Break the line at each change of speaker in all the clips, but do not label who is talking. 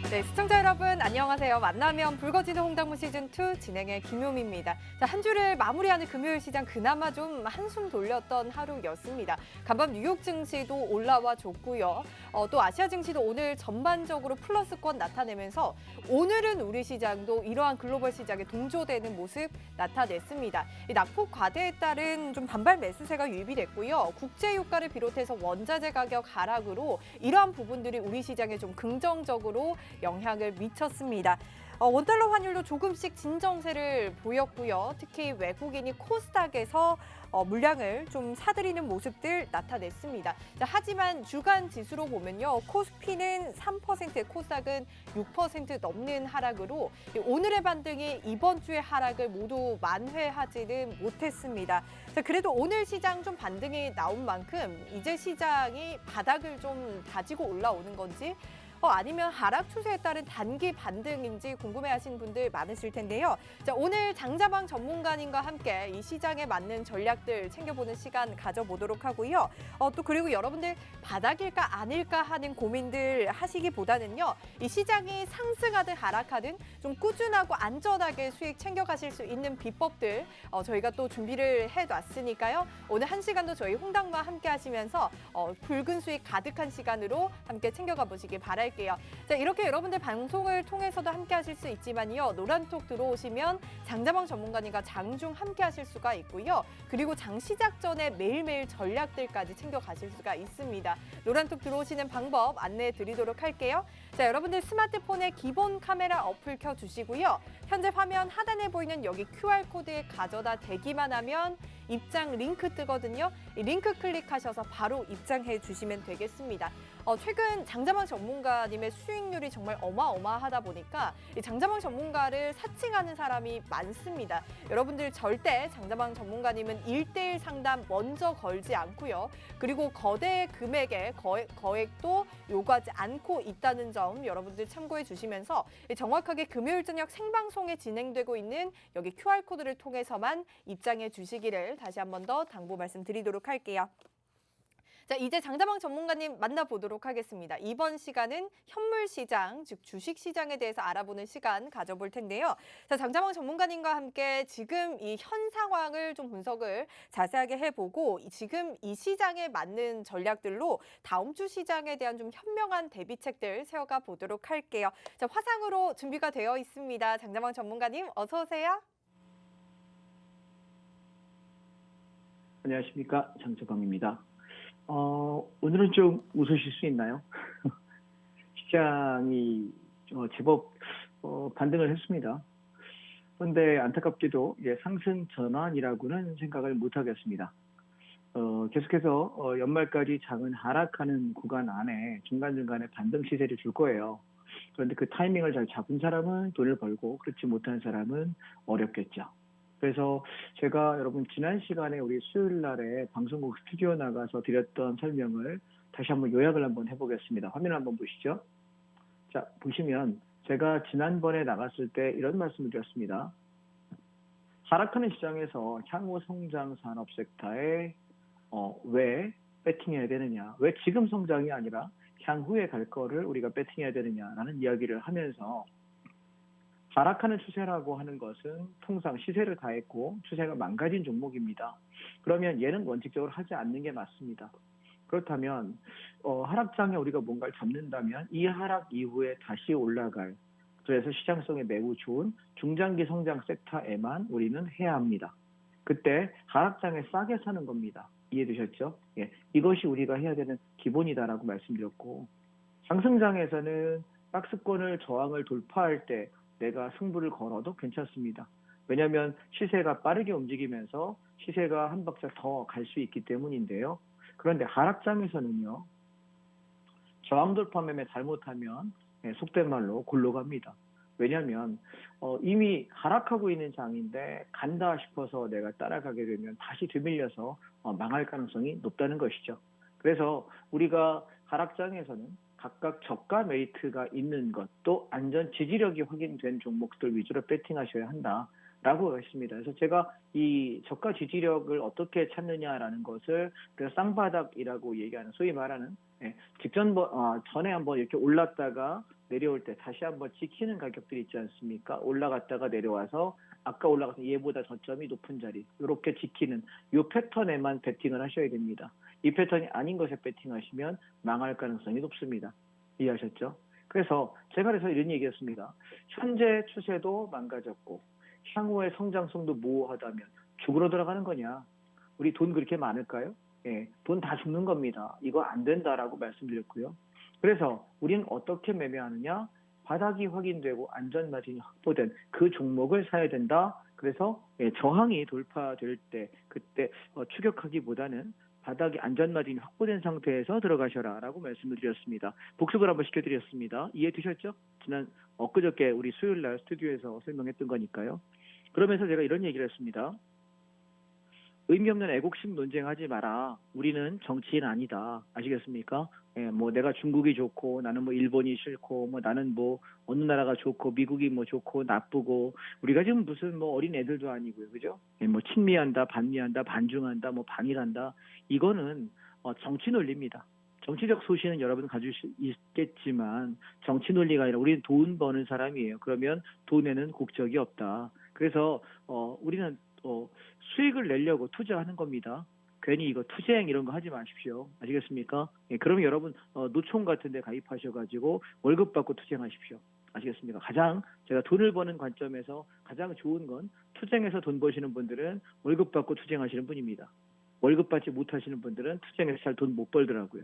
네, 시청자 여러분 안녕하세요. 만나면 붉어지는 홍당무 시즌2 진행의 김효미입니다. 자, 한 주를 마무리하는 금요일 시장 그나마 좀 한숨 돌렸던 하루였습니다. 간밤 뉴욕 증시도 올라와 줬고요. 또 아시아 증시도 오늘 전반적으로 플러스권 나타내면서 오늘은 우리 시장도 이러한 글로벌 시장에 동조되는 모습 나타냈습니다. 이 낙폭 과대에 따른 좀 반발 매수세가 유입이 됐고요. 국제 유가를 비롯해서 원자재 가격 하락으로 이러한 부분들이 우리 시장에 좀 긍정적으로 영향을 미쳤습니다. 원달러 환율도 조금씩 진정세를 보였고요. 특히 외국인이 코스닥에서 물량을 좀 사들이는 모습들 나타냈습니다. 자, 하지만 주간 지수로 보면요. 코스피는 3%, 코스닥은 6% 넘는 하락으로 오늘의 반등이 이번 주의 하락을 모두 만회하지는 못했습니다. 자, 그래도 오늘 시장 좀 반등이 나온 만큼 이제 시장이 바닥을 좀 다지고 올라오는 건지 아니면 하락 추세에 따른 단기 반등인지 궁금해하시는 분들 많으실 텐데요. 자, 오늘 장자방 전문가님과 함께 이 시장에 맞는 전략들 챙겨보는 시간 가져보도록 하고요. 또 그리고 여러분들 바닥일까 아닐까 하는 고민들 하시기보다는요. 이 시장이 상승하든 하락하든 좀 꾸준하고 안전하게 수익 챙겨가실 수 있는 비법들 저희가 또 준비를 해놨으니까요. 오늘 한 시간도 저희 홍당무와 함께 하시면서 붉은 수익 가득한 시간으로 함께 챙겨가 보시기 바랄게요. 자, 이렇게 여러분들 방송을 통해서도 함께 하실 수 있지만요. 노란톡 들어오시면 장자방 전문가님과 장중 함께 하실 수가 있고요. 그리고 장 시작 전에 매일매일 전략들까지 챙겨 가실 수가 있습니다. 노란톡 들어오시는 방법 안내해 드리도록 할게요. 자, 여러분들 스마트폰에 기본 카메라 어플 켜주시고요. 현재 화면 하단에 보이는 여기 QR코드에 가져다 대기만 하면 입장 링크 뜨거든요. 이 링크 클릭하셔서 바로 입장해 주시면 되겠습니다. 최근 장자방 전문가님의 수익률이 정말 어마어마하다 보니까 이 장자방 전문가를 사칭하는 사람이 많습니다. 여러분들 절대 장자방 전문가님은 1:1 상담 먼저 걸지 않고요. 그리고 거대 금액의 거액도 요구하지 않고 있다는 점 여러분들 참고해 주시면서 정확하게 금요일 저녁 생방송에 진행되고 있는 여기 QR코드를 통해서만 입장해 주시기를 다시 한 번 더 당부 말씀드리도록 할게요. 자, 이제 장자방 전문가님 만나보도록 하겠습니다. 이번 시간은 현물 시장, 즉 주식 시장에 대해서 알아보는 시간 가져볼 텐데요. 자, 장자방 전문가님과 함께 지금 이 현 상황을 좀 분석을 자세하게 해보고 지금 이 시장에 맞는 전략들로 다음 주 시장에 대한 좀 현명한 대비책들 세워가 보도록 할게요. 자, 화상으로 준비가 되어 있습니다. 장자방 전문가님 어서 오세요.
안녕하십니까, 장철광입니다. 오늘은 좀 웃으실 수 있나요? 시장이 제법 반등을 했습니다. 그런데 안타깝게도 상승 전환이라고는 생각을 못하겠습니다. 계속해서 연말까지 장은 하락하는 구간 안에 중간중간에 반등 시세를 줄 거예요. 그런데 그 타이밍을 잘 잡은 사람은 돈을 벌고 그렇지 못한 사람은 어렵겠죠. 그래서 제가 여러분 지난 시간에 우리 수요일 날에 방송국 스튜디오 나가서 드렸던 설명을 다시 한번 요약을 한번 해보겠습니다. 화면 한번 보시죠. 자, 보시면 제가 지난번에 나갔을 때 이런 말씀을 드렸습니다. 하락하는 시장에서 향후 성장 산업 섹터에 왜 배팅해야 되느냐, 왜 지금 성장이 아니라 향후에 갈 거를 우리가 배팅해야 되느냐라는 이야기를 하면서 하락하는 추세라고 하는 것은 통상 시세를 다했고 추세가 망가진 종목입니다. 그러면 얘는 원칙적으로 하지 않는 게 맞습니다. 그렇다면 하락장에 우리가 뭔가를 잡는다면 이 하락 이후에 다시 올라갈, 그래서 시장성에 매우 좋은 중장기 성장 섹터에만 우리는 해야 합니다. 그때 하락장에 싸게 사는 겁니다. 이해되셨죠? 예, 이것이 우리가 해야 되는 기본이다라고 말씀드렸고, 상승장에서는 박스권을 저항을 돌파할 때 내가 승부를 걸어도 괜찮습니다. 왜냐하면 시세가 빠르게 움직이면서 시세가 한 박자 더 갈 수 있기 때문인데요. 그런데 하락장에서는요, 저항 돌파 매매 잘못하면 속된 말로 골로 갑니다. 왜냐하면 이미 하락하고 있는 장인데 간다 싶어서 내가 따라가게 되면 다시 되밀려서 망할 가능성이 높다는 것이죠. 그래서 우리가 하락장에서는 각각 저가 메리트가 있는 것, 또 안전 지지력이 확인된 종목들 위주로 배팅하셔야 한다라고 했습니다. 그래서 제가 이 저가 지지력을 어떻게 찾느냐라는 것을 그래서 쌍바닥이라고 얘기하는, 소위 말하는 전에 한번 이렇게 올랐다가 내려올 때 다시 한번 지키는 가격들이 있지 않습니까? 올라갔다가 내려와서 아까 올라갔던 얘보다 저점이 높은 자리 이렇게 지키는 이 패턴에만 베팅을 하셔야 됩니다. 이 패턴이 아닌 것에 베팅하시면 망할 가능성이 높습니다. 이해하셨죠? 그래서 이런 얘기했습니다. 현재 추세도 망가졌고 향후의 성장성도 모호하다면 죽으러 들어가는 거냐? 우리 돈 그렇게 많을까요? 예, 돈 다 죽는 겁니다. 이거 안 된다라고 말씀드렸고요. 그래서 우리는 어떻게 매매하느냐? 바닥이 확인되고 안전 마진이 확보된 그 종목을 사야 된다. 그래서 저항이 돌파될 때 그때 추격하기보다는 바닥이 안전 마진이 확보된 상태에서 들어가셔라라고 말씀을 드렸습니다. 복습을 한번 시켜드렸습니다. 이해되셨죠? 엊그저께 우리 수요일 날 스튜디오에서 설명했던 거니까요. 그러면서 제가 이런 얘기를 했습니다. 의미 없는 애국심 논쟁하지 마라. 우리는 정치인 아니다. 아시겠습니까? 예, 뭐 내가 중국이 좋고 나는 뭐 일본이 싫고 뭐 나는 뭐 어느 나라가 좋고 미국이 뭐 좋고 나쁘고 우리가 지금 무슨 뭐 어린 애들도 아니고요. 그죠? 예, 뭐 친미한다, 반미한다, 반중한다, 뭐 반일한다. 이거는 정치 논리입니다. 정치적 소신은 여러분 가질 수 있겠지만 정치 논리가 아니라 우리는 돈 버는 사람이에요. 그러면 돈에는 국적이 없다. 그래서 우리는 수익을 내려고 투자하는 겁니다. 괜히 이거 투쟁 이런 거 하지 마십시오. 아시겠습니까? 예, 그러면 여러분 노총 같은 데 가입하셔가지고 월급 받고 투쟁하십시오. 아시겠습니까? 제가 돈을 버는 관점에서 가장 좋은 건 투쟁해서 돈 버시는 분들은 월급 받고 투쟁하시는 분입니다. 월급 받지 못하시는 분들은 투쟁해서 잘 돈 못 벌더라고요.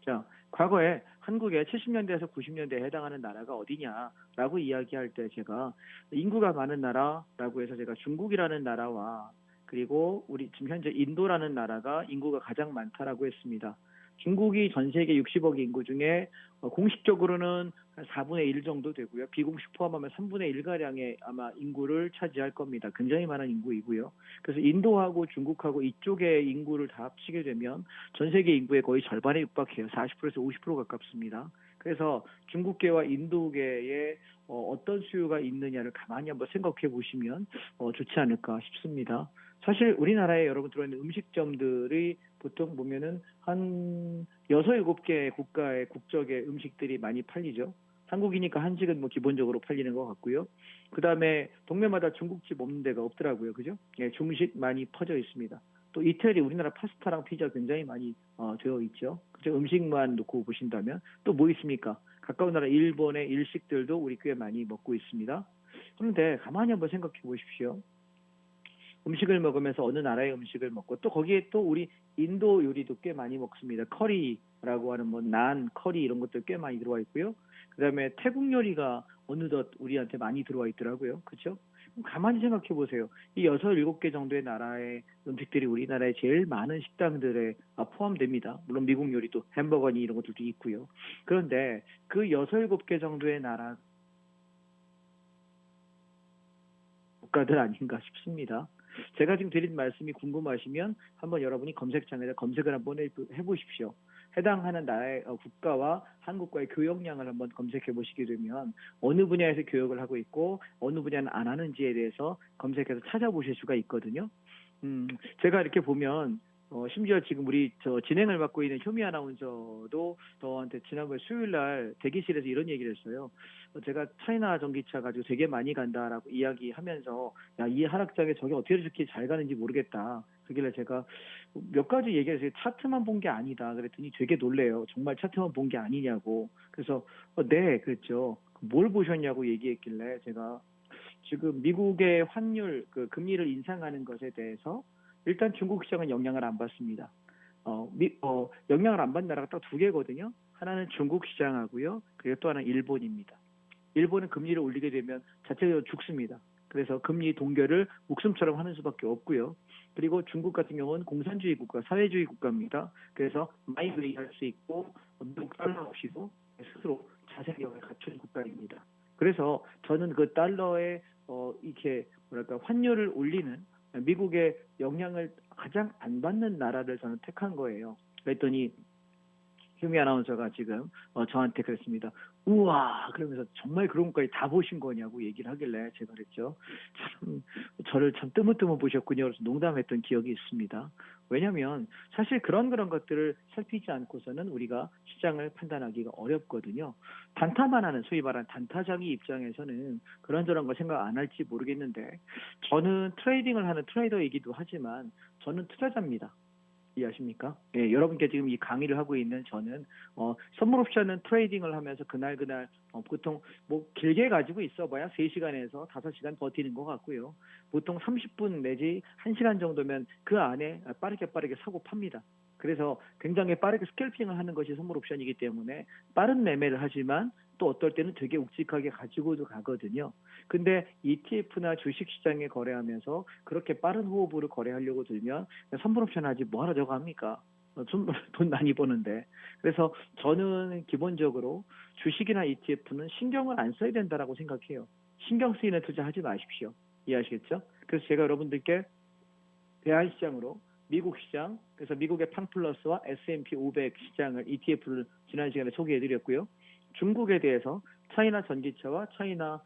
자, 과거에 한국의 70년대에서 90년대에 해당하는 나라가 어디냐라고 이야기할 때 제가 인구가 많은 나라라고 해서 제가 중국이라는 나라와 그리고 우리 지금 현재 인도라는 나라가 인구가 가장 많다라고 했습니다. 중국이 전 세계 60억 인구 중에 공식적으로는 한 4분의 1 정도 되고요. 비공식 포함하면 3분의 1가량의 아마 인구를 차지할 겁니다. 굉장히 많은 인구이고요. 그래서 인도하고 중국하고 이쪽의 인구를 다 합치게 되면 전 세계 인구의 거의 절반에 육박해요. 40%에서 50% 가깝습니다. 그래서 중국계와 인도계의 어떤 수요가 있느냐를 가만히 한번 생각해 보시면 좋지 않을까 싶습니다. 사실 우리나라에 여러분 들어있는 음식점들이 보통 보면은 한 6, 7개 국가의 국적의 음식들이 많이 팔리죠. 한국이니까 한식은 뭐 기본적으로 팔리는 것 같고요. 그 다음에 동네마다 중국집 없는 데가 없더라고요. 그죠? 예, 중식 많이 퍼져 있습니다. 또 이태리 우리나라 파스타랑 피자 굉장히 많이 되어 있죠. 그죠? 음식만 놓고 보신다면 또 뭐 있습니까? 가까운 나라 일본의 일식들도 우리 꽤 많이 먹고 있습니다. 그런데 가만히 한번 생각해 보십시오. 음식을 먹으면서 어느 나라의 음식을 먹고 또 거기에 또 우리 인도 요리도 꽤 많이 먹습니다. 커리라고 하는 뭐 난, 커리 이런 것도 꽤 많이 들어와 있고요. 그다음에 태국 요리가 어느덧 우리한테 많이 들어와 있더라고요. 그렇죠? 가만히 생각해 보세요. 이 6, 7개 정도의 나라의 음식들이 우리나라의 제일 많은 식당들에 포함됩니다. 물론 미국 요리도 햄버거니 이런 것들도 있고요. 그런데 그 6, 7개 정도의 나라 국가들 아닌가 싶습니다. 제가 지금 드린 말씀이 궁금하시면 한번 여러분이 검색창에다 검색을 한번 해보십시오. 해당하는 나라의 국가와 한국과의 교역량을 한번 검색해 보시게 되면 어느 분야에서 교역을 하고 있고 어느 분야는 안 하는지에 대해서 검색해서 찾아보실 수가 있거든요. 제가 이렇게 보면 심지어 지금 우리 진행을 맡고 있는 효미 아나운서도 저한테 지난번 수요일 날 대기실에서 이런 얘기를 했어요. 제가 차이나 전기차 가지고 되게 많이 간다라고 이야기하면서 야, 이 하락장에 저게 어떻게 저렇게 잘 가는지 모르겠다. 그길래 제가 몇 가지 얘기해서 차트만 본 게 아니다. 그랬더니 되게 놀래요. 정말 차트만 본 게 아니냐고. 그래서 네, 그랬죠. 뭘 보셨냐고 얘기했길래 제가 지금 미국의 환율, 그 금리를 인상하는 것에 대해서 일단 중국 시장은 영향을 안 받습니다. 영향을 안 받는 나라가 딱 2개거든요. 하나는 중국 시장하고요. 그리고 또 하나는 일본입니다. 일본은 금리를 올리게 되면 자체적으로 죽습니다. 그래서 금리 동결을 목숨처럼 하는 수밖에 없고요. 그리고 중국 같은 경우는 공산주의 국가, 사회주의 국가입니다. 그래서 많이 회의할 수 있고 미국 달러 없이도 스스로 자생력을 갖춘 국가입니다. 그래서 저는 그 달러의 이렇게 뭐랄까 환율을 올리는 미국의 영향을 가장 안 받는 나라를 저는 택한 거예요. 그랬더니 휴미 아나운서가 지금 저한테 그랬습니다. 우와, 그러면서 정말 그런 것까지 다 보신 거냐고 얘기를 하길래 제가 그랬죠. 참, 저를 참 뜨문뜨문 보셨군요. 그래서 농담했던 기억이 있습니다. 왜냐면 사실 그런 것들을 살피지 않고서는 우리가 시장을 판단하기가 어렵거든요. 단타만 하는 소위 말하는 단타장의 입장에서는 그런저런 거 생각 안 할지 모르겠는데 저는 트레이딩을 하는 트레이더이기도 하지만 저는 투자자입니다. 이해하십니까? 예, 여러분께 지금 이 강의를 하고 있는 저는 선물 옵션은 트레이딩을 하면서 그날 보통 뭐 길게 가지고 있어봐야 3시간에서 5시간 버티는 것 같고요. 보통 30분 내지 1시간 정도면 그 안에 빠르게 사고 팝니다. 그래서 굉장히 빠르게 스캘핑을 하는 것이 선물 옵션이기 때문에 빠른 매매를 하지만 또 어떨 때는 되게 묵직하게 가지고도 가거든요. 근데 ETF나 주식시장에 거래하면서 그렇게 빠른 호흡으로 거래하려고 들면 선물옵션 하지 뭐하러 저거 합니까? 돈 많이 버는데. 그래서 저는 기본적으로 주식이나 ETF는 신경을 안 써야 된다라고 생각해요. 신경 쓰이는 투자하지 마십시오. 이해하시겠죠? 그래서 제가 여러분들께 대한시장으로 미국 시장, 그래서 미국의 팡플러스와 S&P 500 시장을 ETF를 지난 시간에 소개해드렸고요. 중국에 대해서 차이나 전기차와 차이나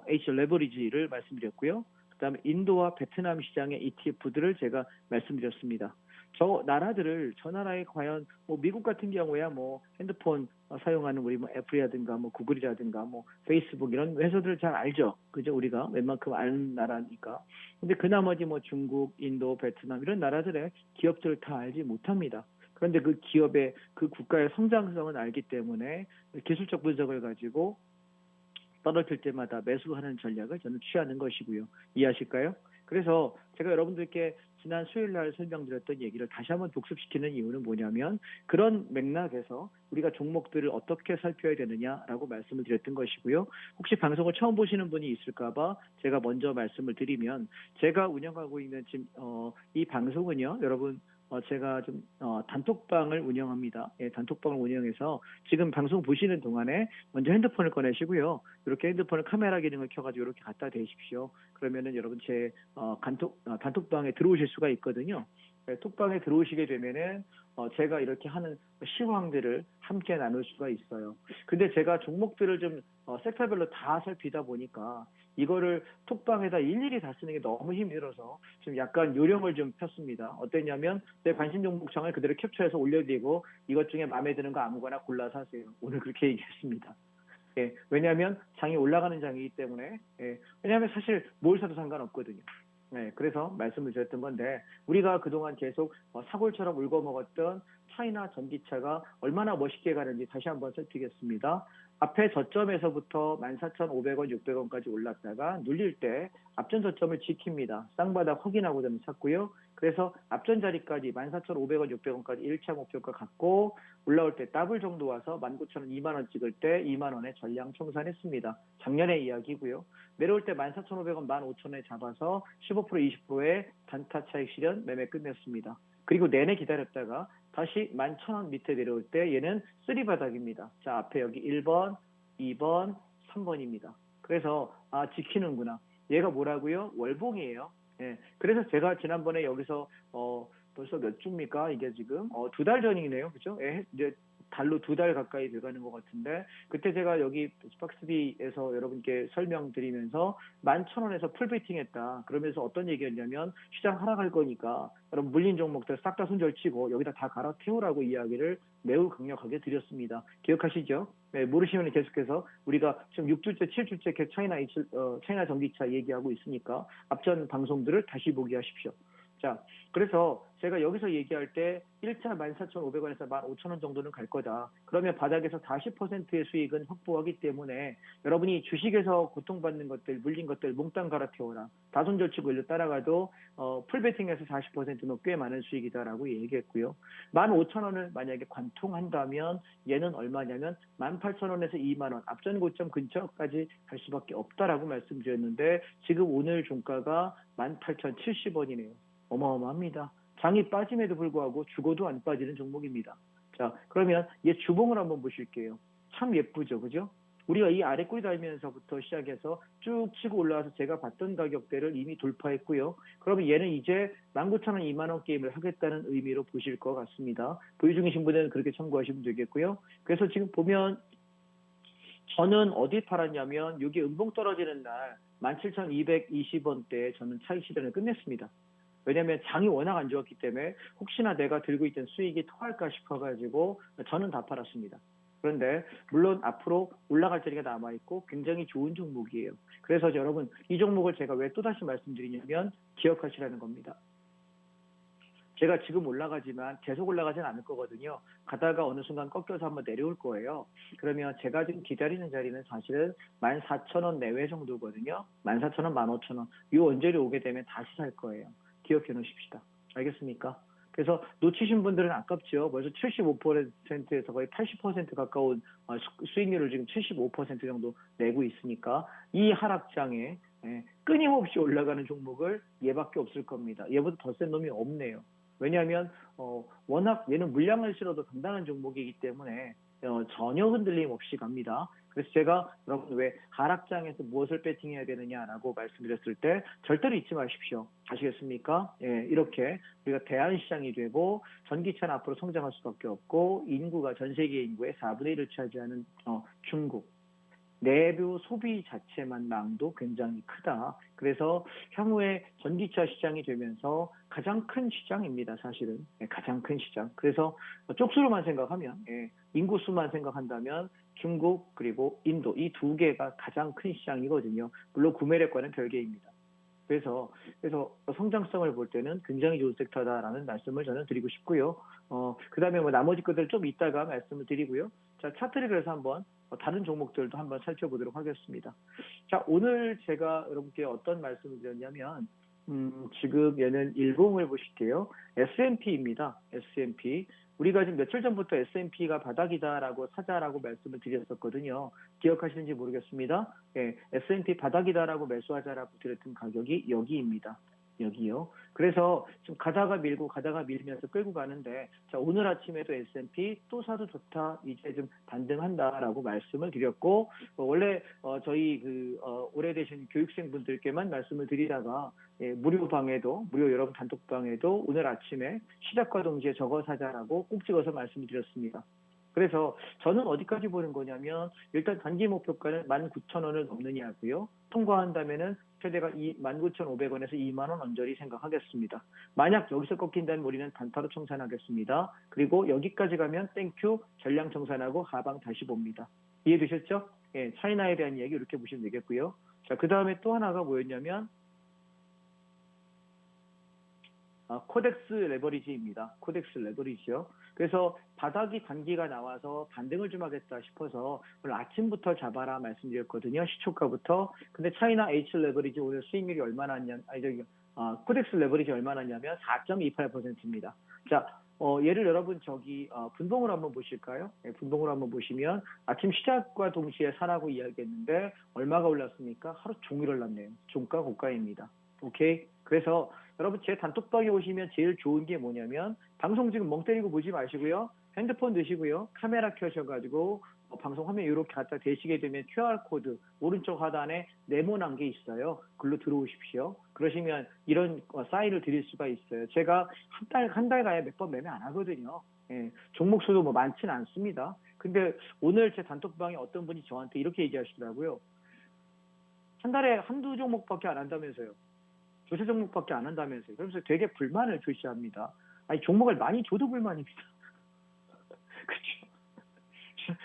H 레버리지를 말씀드렸고요. 그다음에 인도와 베트남 시장의 ETF들을 제가 말씀드렸습니다. 저 나라에 과연 뭐 미국 같은 경우야 뭐 핸드폰 사용하는 우리 뭐 애플이라든가 뭐 구글이라든가 뭐 페이스북 이런 회사들 잘 알죠. 그죠? 우리가 웬만큼 아는 나라니까. 근데 그 나머지 뭐 중국, 인도, 베트남 이런 나라들의 기업들을 다 알지 못합니다. 그런데 그 기업의 그 국가의 성장성은 알기 때문에 기술적 분석을 가지고 떨어질 때마다 매수하는 전략을 저는 취하는 것이고요. 이해하실까요? 그래서 제가 여러분들께 지난 수요일 날 설명드렸던 얘기를 다시 한번 복습시키는 이유는 뭐냐면 그런 맥락에서 우리가 종목들을 어떻게 살펴야 되느냐라고 말씀을 드렸던 것이고요. 혹시 방송을 처음 보시는 분이 있을까 봐 제가 먼저 말씀을 드리면 제가 운영하고 있는 지금 이 방송은요. 여러분 제가 좀 단톡방을 운영합니다. 예, 단톡방을 운영해서 지금 방송 보시는 동안에 먼저 핸드폰을 꺼내시고요. 이렇게 핸드폰을 카메라 기능을 켜가지고 이렇게 갖다 대십시오. 그러면은 여러분 제 단톡방에 들어오실 수가 있거든요. 네, 톡방에 들어오시게 되면은 제가 이렇게 하는 시황들을 함께 나눌 수가 있어요. 근데 제가 종목들을 좀 섹터별로 다 살피다 보니까 이거를 톡방에다 일일이 다 쓰는 게 너무 힘들어서 좀 약간 요령을 좀 폈습니다. 어땠냐면 내 관심 종목창을 그대로 캡처해서 올려드리고 이것 중에 마음에 드는 거 아무거나 골라서 하세요. 오늘 그렇게 얘기했습니다. 예, 왜냐하면 장이 올라가는 장이기 때문에 왜냐하면 사실 뭘 사도 상관없거든요. 네, 그래서 말씀을 드렸던 건데 우리가 그동안 계속 사골처럼 울거먹었던 차이나 전기차가 얼마나 멋있게 가는지 다시 한번 살피겠습니다. 앞에 저점에서부터 14,500원, 600원까지 올랐다가 눌릴 때 앞전 저점을 지킵니다. 쌍바닥 확인하고 저는 샀고요. 그래서 앞전 자리까지 14,500원, 600원까지 1차 목표가 갔고 올라올 때 더블 정도 와서 19,000원, 2만 원 찍을 때 2만 원에 전량 청산했습니다. 작년의 이야기고요. 내려올 때 14,500원, 15,000원에 잡아서 15%, 20%의 단타 차익 실현 매매 끝냈습니다. 그리고 내내 기다렸다가 다시 11,000원 밑에 내려올 때 얘는 쓰리바닥입니다. 자, 앞에 여기 1번, 2번, 3번입니다. 그래서 지키는구나. 얘가 뭐라고요? 월봉이에요. 예. 그래서 제가 지난번에 여기서 벌써 몇 주입니까? 이게 지금 2달 전이네요. 그죠? 예, 이제 달로 2달 가까이 돼가는 것 같은데 그때 제가 여기 스팍스비에서 여러분께 설명드리면서 11,000원에서 풀베팅했다. 그러면서 어떤 얘기였냐면 시장 하락할 거니까 여러분 물린 종목들 싹 다 손절치고 여기다 다 갈아태우라고 이야기를 매우 강력하게 드렸습니다. 기억하시죠? 네, 모르시면 계속해서 우리가 지금 6주째, 7주째 계속 차이나 전기차 얘기하고 있으니까 앞전 방송들을 다시 보기 하십시오. 자, 그래서 제가 여기서 얘기할 때 1차 14,500원에서 15,000원 정도는 갈 거다. 그러면 바닥에서 40%의 수익은 확보하기 때문에 여러분이 주식에서 고통받는 것들, 물린 것들 몽땅 갈아태워라. 다손절치고 일로 따라가도 풀베팅에서 40%는 꽤 많은 수익이다라고 얘기했고요. 15,000원을 만약에 관통한다면 얘는 얼마냐면 18,000원에서 2만 원, 앞전 고점 근처까지 갈 수밖에 없다라고 말씀드렸는데 지금 오늘 종가가 18,070원이네요. 어마어마합니다. 장이 빠짐에도 불구하고 죽어도 안 빠지는 종목입니다. 자, 그러면 얘 주봉을 한번 보실게요. 참 예쁘죠, 그죠? 우리가 이 아래 꼬리 달면서부터 시작해서 쭉 치고 올라와서 제가 봤던 가격대를 이미 돌파했고요. 그러면 얘는 이제 19,000원, 2만 원 게임을 하겠다는 의미로 보실 것 같습니다. 보유 중이신 분들은 그렇게 참고하시면 되겠고요. 그래서 지금 보면 저는 어디 팔았냐면 여기 음봉 떨어지는 날 17,220원대에 저는 차익 실현을 끝냈습니다. 왜냐하면 장이 워낙 안 좋았기 때문에 혹시나 내가 들고 있던 수익이 토할까 싶어가지고 저는 다 팔았습니다. 그런데 물론 앞으로 올라갈 자리가 남아있고 굉장히 좋은 종목이에요. 그래서 여러분 이 종목을 제가 왜 또다시 말씀드리냐면 기억하시라는 겁니다. 제가 지금 올라가지만 계속 올라가진 않을 거거든요. 가다가 어느 순간 꺾여서 한번 내려올 거예요. 그러면 제가 지금 기다리는 자리는 사실은 14,000원 내외 정도거든요. 14,000원, 15,000원. 이 언저리 오게 되면 다시 살 거예요. 기억해 놓으십시다. 알겠습니까? 그래서 놓치신 분들은 아깝죠. 벌써 75%에서 거의 80% 가까운 수익률을 지금 75% 정도 내고 있으니까 이 하락장에 끊임없이 올라가는 종목을 얘밖에 없을 겁니다. 얘보다 더 센 놈이 없네요. 왜냐하면 워낙 얘는 물량을 실어도 단단한 종목이기 때문에 전혀 흔들림 없이 갑니다. 그래서 제가 여러분 왜 하락장에서 무엇을 배팅해야 되느냐라고 말씀드렸을 때 절대로 잊지 마십시오. 아시겠습니까? 예, 이렇게 우리가 대한시장이 되고 전기차는 앞으로 성장할 수밖에 없고 인구가 전 세계 인구의 4분의 1을 차지하는 중국. 내부 소비 자체만망도 굉장히 크다. 그래서 향후에 전기차 시장이 되면서 가장 큰 시장입니다. 사실은 가장 큰 시장. 그래서 쪽수로만 생각하면 인구수만 생각한다면 중국 그리고 인도 이 두 개가 가장 큰 시장이거든요. 물론 구매력과는 별개입니다. 그래서 성장성을 볼 때는 굉장히 좋은 섹터다라는 말씀을 저는 드리고 싶고요. 그다음에 뭐 나머지 것들 좀 이따가 말씀을 드리고요. 자, 차트를 그래서 한번 다른 종목들도 한번 살펴보도록 하겠습니다. 자, 오늘 제가 여러분께 어떤 말씀을 드렸냐면 지금 얘는 일봉을 보실게요. S&P입니다. S&P. 우리가 지금 며칠 전부터 S&P가 바닥이다라고 사자라고 말씀을 드렸었거든요. 기억하시는지 모르겠습니다. 예, S&P 바닥이다라고 매수하자라고 드렸던 가격이 여기입니다. 여기요. 그래서 좀 가다가 밀면서 끌고 가는데 자, 오늘 아침에도 S&P 또 사도 좋다. 이제 좀 반등한다라고 말씀을 드렸고 원래 저희 오래되신 교육생분들께만 말씀을 드리다가 무료 여러분 단톡방에도 오늘 아침에 시작과 동시에 저거 사자라고 꼭 찍어서 말씀을 드렸습니다. 그래서 저는 어디까지 보는 거냐면 일단 단기 목표가는 19,000원을 넘느냐고요. 통과한다면은 최대가 19,500원에서 2만 원 언저리 생각하겠습니다. 만약 여기서 꺾인다면 우리는 단타로 청산하겠습니다. 그리고 여기까지 가면 땡큐 전량 청산하고 하방 다시 봅니다. 이해되셨죠? 예, 차이나에 대한 이야기 이렇게 보시면 되겠고요. 자, 그 다음에 또 하나가 뭐였냐면 코덱스 레버리지입니다. 코덱스 레버리지요. 그래서 바닥이 단기가 나와서 반등을 좀 하겠다 싶어서 오늘 아침부터 잡아라 말씀드렸거든요. 시초가부터. 근데 차이나 H 레버리지 오늘 수익률이 얼마나 났냐, 코덱스 레버리지 얼마나 났냐면 4.28%입니다. 자, 얘를 여러분 분봉으로 한번 보실까요? 네, 분봉으로 한번 보시면 아침 시작과 동시에 사라고 이야기했는데 얼마가 올랐습니까? 하루 종일 올랐네요. 종가 고가입니다. 오케이? 그래서 여러분 제 단톡방에 오시면 제일 좋은 게 뭐냐면 방송 지금 멍 때리고 보지 마시고요. 핸드폰 드시고요. 카메라 켜셔가지고 방송 화면 이렇게 갖다 대시게 되면 QR코드 오른쪽 하단에 네모난 게 있어요. 글로 들어오십시오. 그러시면 이런 사인을 드릴 수가 있어요. 제가 한 달가에 몇 번 매매 안 하거든요. 예, 종목 수도 뭐 많지는 않습니다. 근데 오늘 제 단톡방에 어떤 분이 저한테 이렇게 얘기하시더라고요. 한 달에 한두 종목밖에 안 한다면서요. 두세 종목밖에 안 한다면서요. 그러면서 되게 불만을 표시합니다. 아니 종목을 많이 줘도 불만입니다. 그렇죠?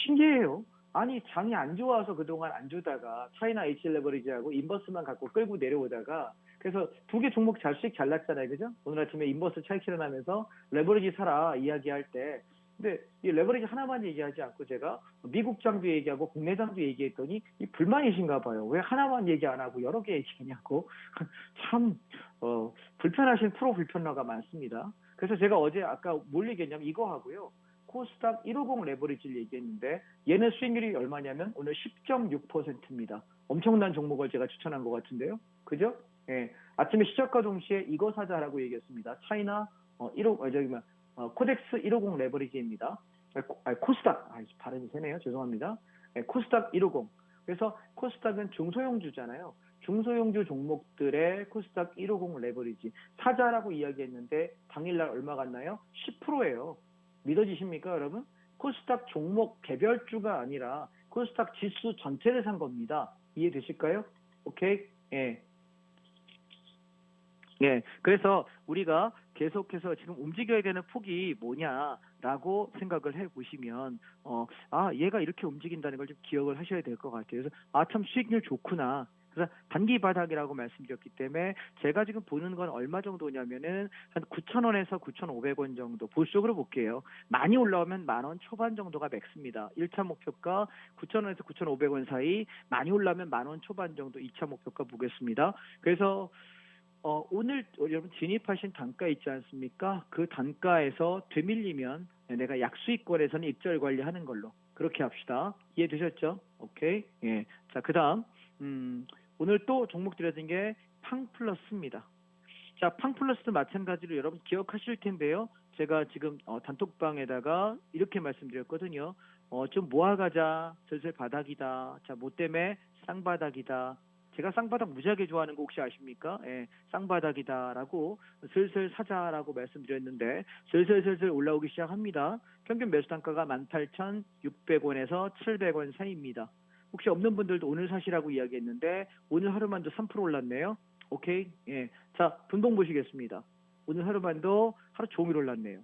신기해요. 아니 장이 안 좋아서 그동안 안 주다가 차이나 H 레버리지하고 인버스만 갖고 끌고 내려오다가 그래서 두 개 종목 잘씩 잘났잖아요. 그죠? 오늘 아침에 인버스 차익 실현하면서 레버리지 사라 이야기할 때 근데 이 레버리지 하나만 얘기하지 않고 제가 미국장도 얘기하고 국내장도 얘기했더니 이 불만이신가 봐요. 왜 하나만 얘기 안 하고 여러 개 얘기하냐고. 참 불편하신 프로 불편러가 많습니다. 그래서 제가 어제 아까 뭘 얘기했냐면 이거 하고요. 코스닥 150 레버리지를 얘기했는데 얘는 수익률이 얼마냐면 오늘 10.6%입니다. 엄청난 종목을 제가 추천한 것 같은데요. 그죠? 예. 아침에 시작과 동시에 이거 사자라고 얘기했습니다. 차이나 코덱스 150 레버리지입니다. 코스닥, 발음이 세네요. 죄송합니다. 코스닥 150. 그래서 코스닥은 중소형주잖아요. 중소형주 종목들의 코스닥 150 레버리지. 사자라고 이야기했는데 당일날 얼마 갔나요? 10%예요. 믿어지십니까, 여러분? 코스닥 종목 개별주가 아니라 코스닥 지수 전체를 산 겁니다. 이해되실까요? 오케이? 예. 예, 그래서 우리가 계속해서 지금 움직여야 되는 폭이 뭐냐라고 생각을 해 보시면, 얘가 이렇게 움직인다는 걸 좀 기억을 하셔야 될 것 같아요. 그래서, 참 수익률 좋구나. 그래서 단기 바닥이라고 말씀드렸기 때문에 제가 지금 보는 건 얼마 정도냐면은 한 9,000원에서 9,500원 정도 보수적으로 볼게요. 많이 올라오면 10,000원 초반 정도가 맥스입니다. 1차 목표가 9,000원에서 9,500원 사이, 많이 올라오면 10,000원 초반 정도 2차 목표가 보겠습니다. 그래서 오늘 여러분 진입하신 단가 있지 않습니까? 그 단가에서 되밀리면 내가 약수익권에서는 입절 관리하는 걸로 그렇게 합시다. 이해되셨죠? 오케이. 예. 자, 그다음 오늘 또 종목 드려진 게 팡플러스입니다. 자, 팡플러스도 마찬가지로 여러분 기억하실 텐데요. 제가 지금 단톡방에다가 이렇게 말씀드렸거든요. 좀 모아가자. 슬슬 바닥이다. 자, 뭐 때문에 쌍바닥이다. 제가 쌍바닥 무지하게 좋아하는 거 혹시 아십니까? 예, 쌍바닥이다라고 슬슬 사자라고 말씀드렸는데 슬슬 올라오기 시작합니다. 평균 매수 단가가 18,600원에서 700원 사이입니다. 혹시 없는 분들도 오늘 사시라고 이야기했는데 오늘 하루만도 3% 올랐네요. 오케이? 예. 자, 분봉 보시겠습니다. 오늘 하루만도 하루 종일 올랐네요.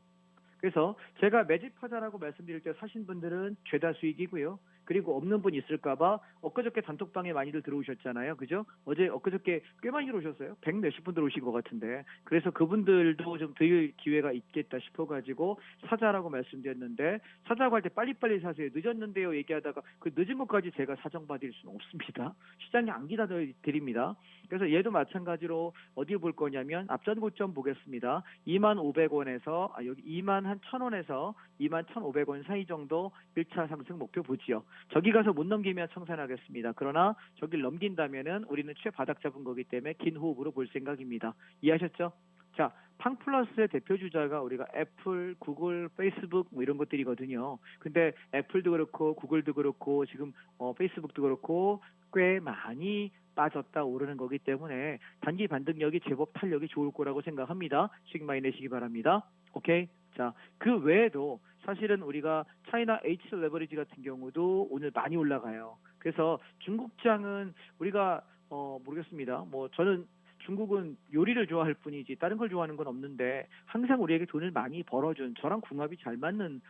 그래서 제가 매집하자라고 말씀드릴 때 사신 분들은 죄다 수익이고요. 그리고 없는 분 있을까봐 엊그저께 단톡방에 많이들 들어오셨잖아요. 그죠? 엊그저께 꽤 많이 들어오셨어요. 100 몇십 분들 오신 것 같은데. 그래서 그분들도 좀 드릴 기회가 있겠다 싶어가지고 사자라고 말씀드렸는데, 사자고 할 때 빨리빨리 사세요. 늦었는데요 얘기하다가 그 늦은 것까지 제가 사정받을 수는 없습니다. 시장이 안 기다려드립니다. 그래서 얘도 마찬가지로 어디에 볼 거냐면 앞전 고점 보겠습니다. 25,500원에서 여기 21,000원에서 21,500원 사이 정도 1차 상승 목표 보지요. 저기 가서 못 넘기면 청산하겠습니다. 그러나 저길 넘긴다면은 우리는 최바닥 잡은 거기 때문에 긴 호흡으로 볼 생각입니다. 이해하셨죠? 자, 팡플러스의 대표 주자가 우리가 애플, 구글, 페이스북 뭐 이런 것들이거든요. 근데 애플도 그렇고 구글도 그렇고 지금 페이스북도 그렇고 꽤 많이 빠졌다 오르는 거기 때문에 단기 반등력이 제법 탄력이 좋을 거라고 생각합니다. 수익 많이 내시기 바랍니다. 오케이. 자, 그 외에도 사실은 우리가 차이나 H 레버리지 같은 경우도 오늘 많이 올라가요. 그래서 중국장은 우리가 모르겠습니다. 뭐 저는 중국은 요리를 좋아할 뿐이지 다른 걸 좋아하는 건 없는데 항상 우리에게 돈을 많이 벌어준, 저랑 궁합이 잘 맞는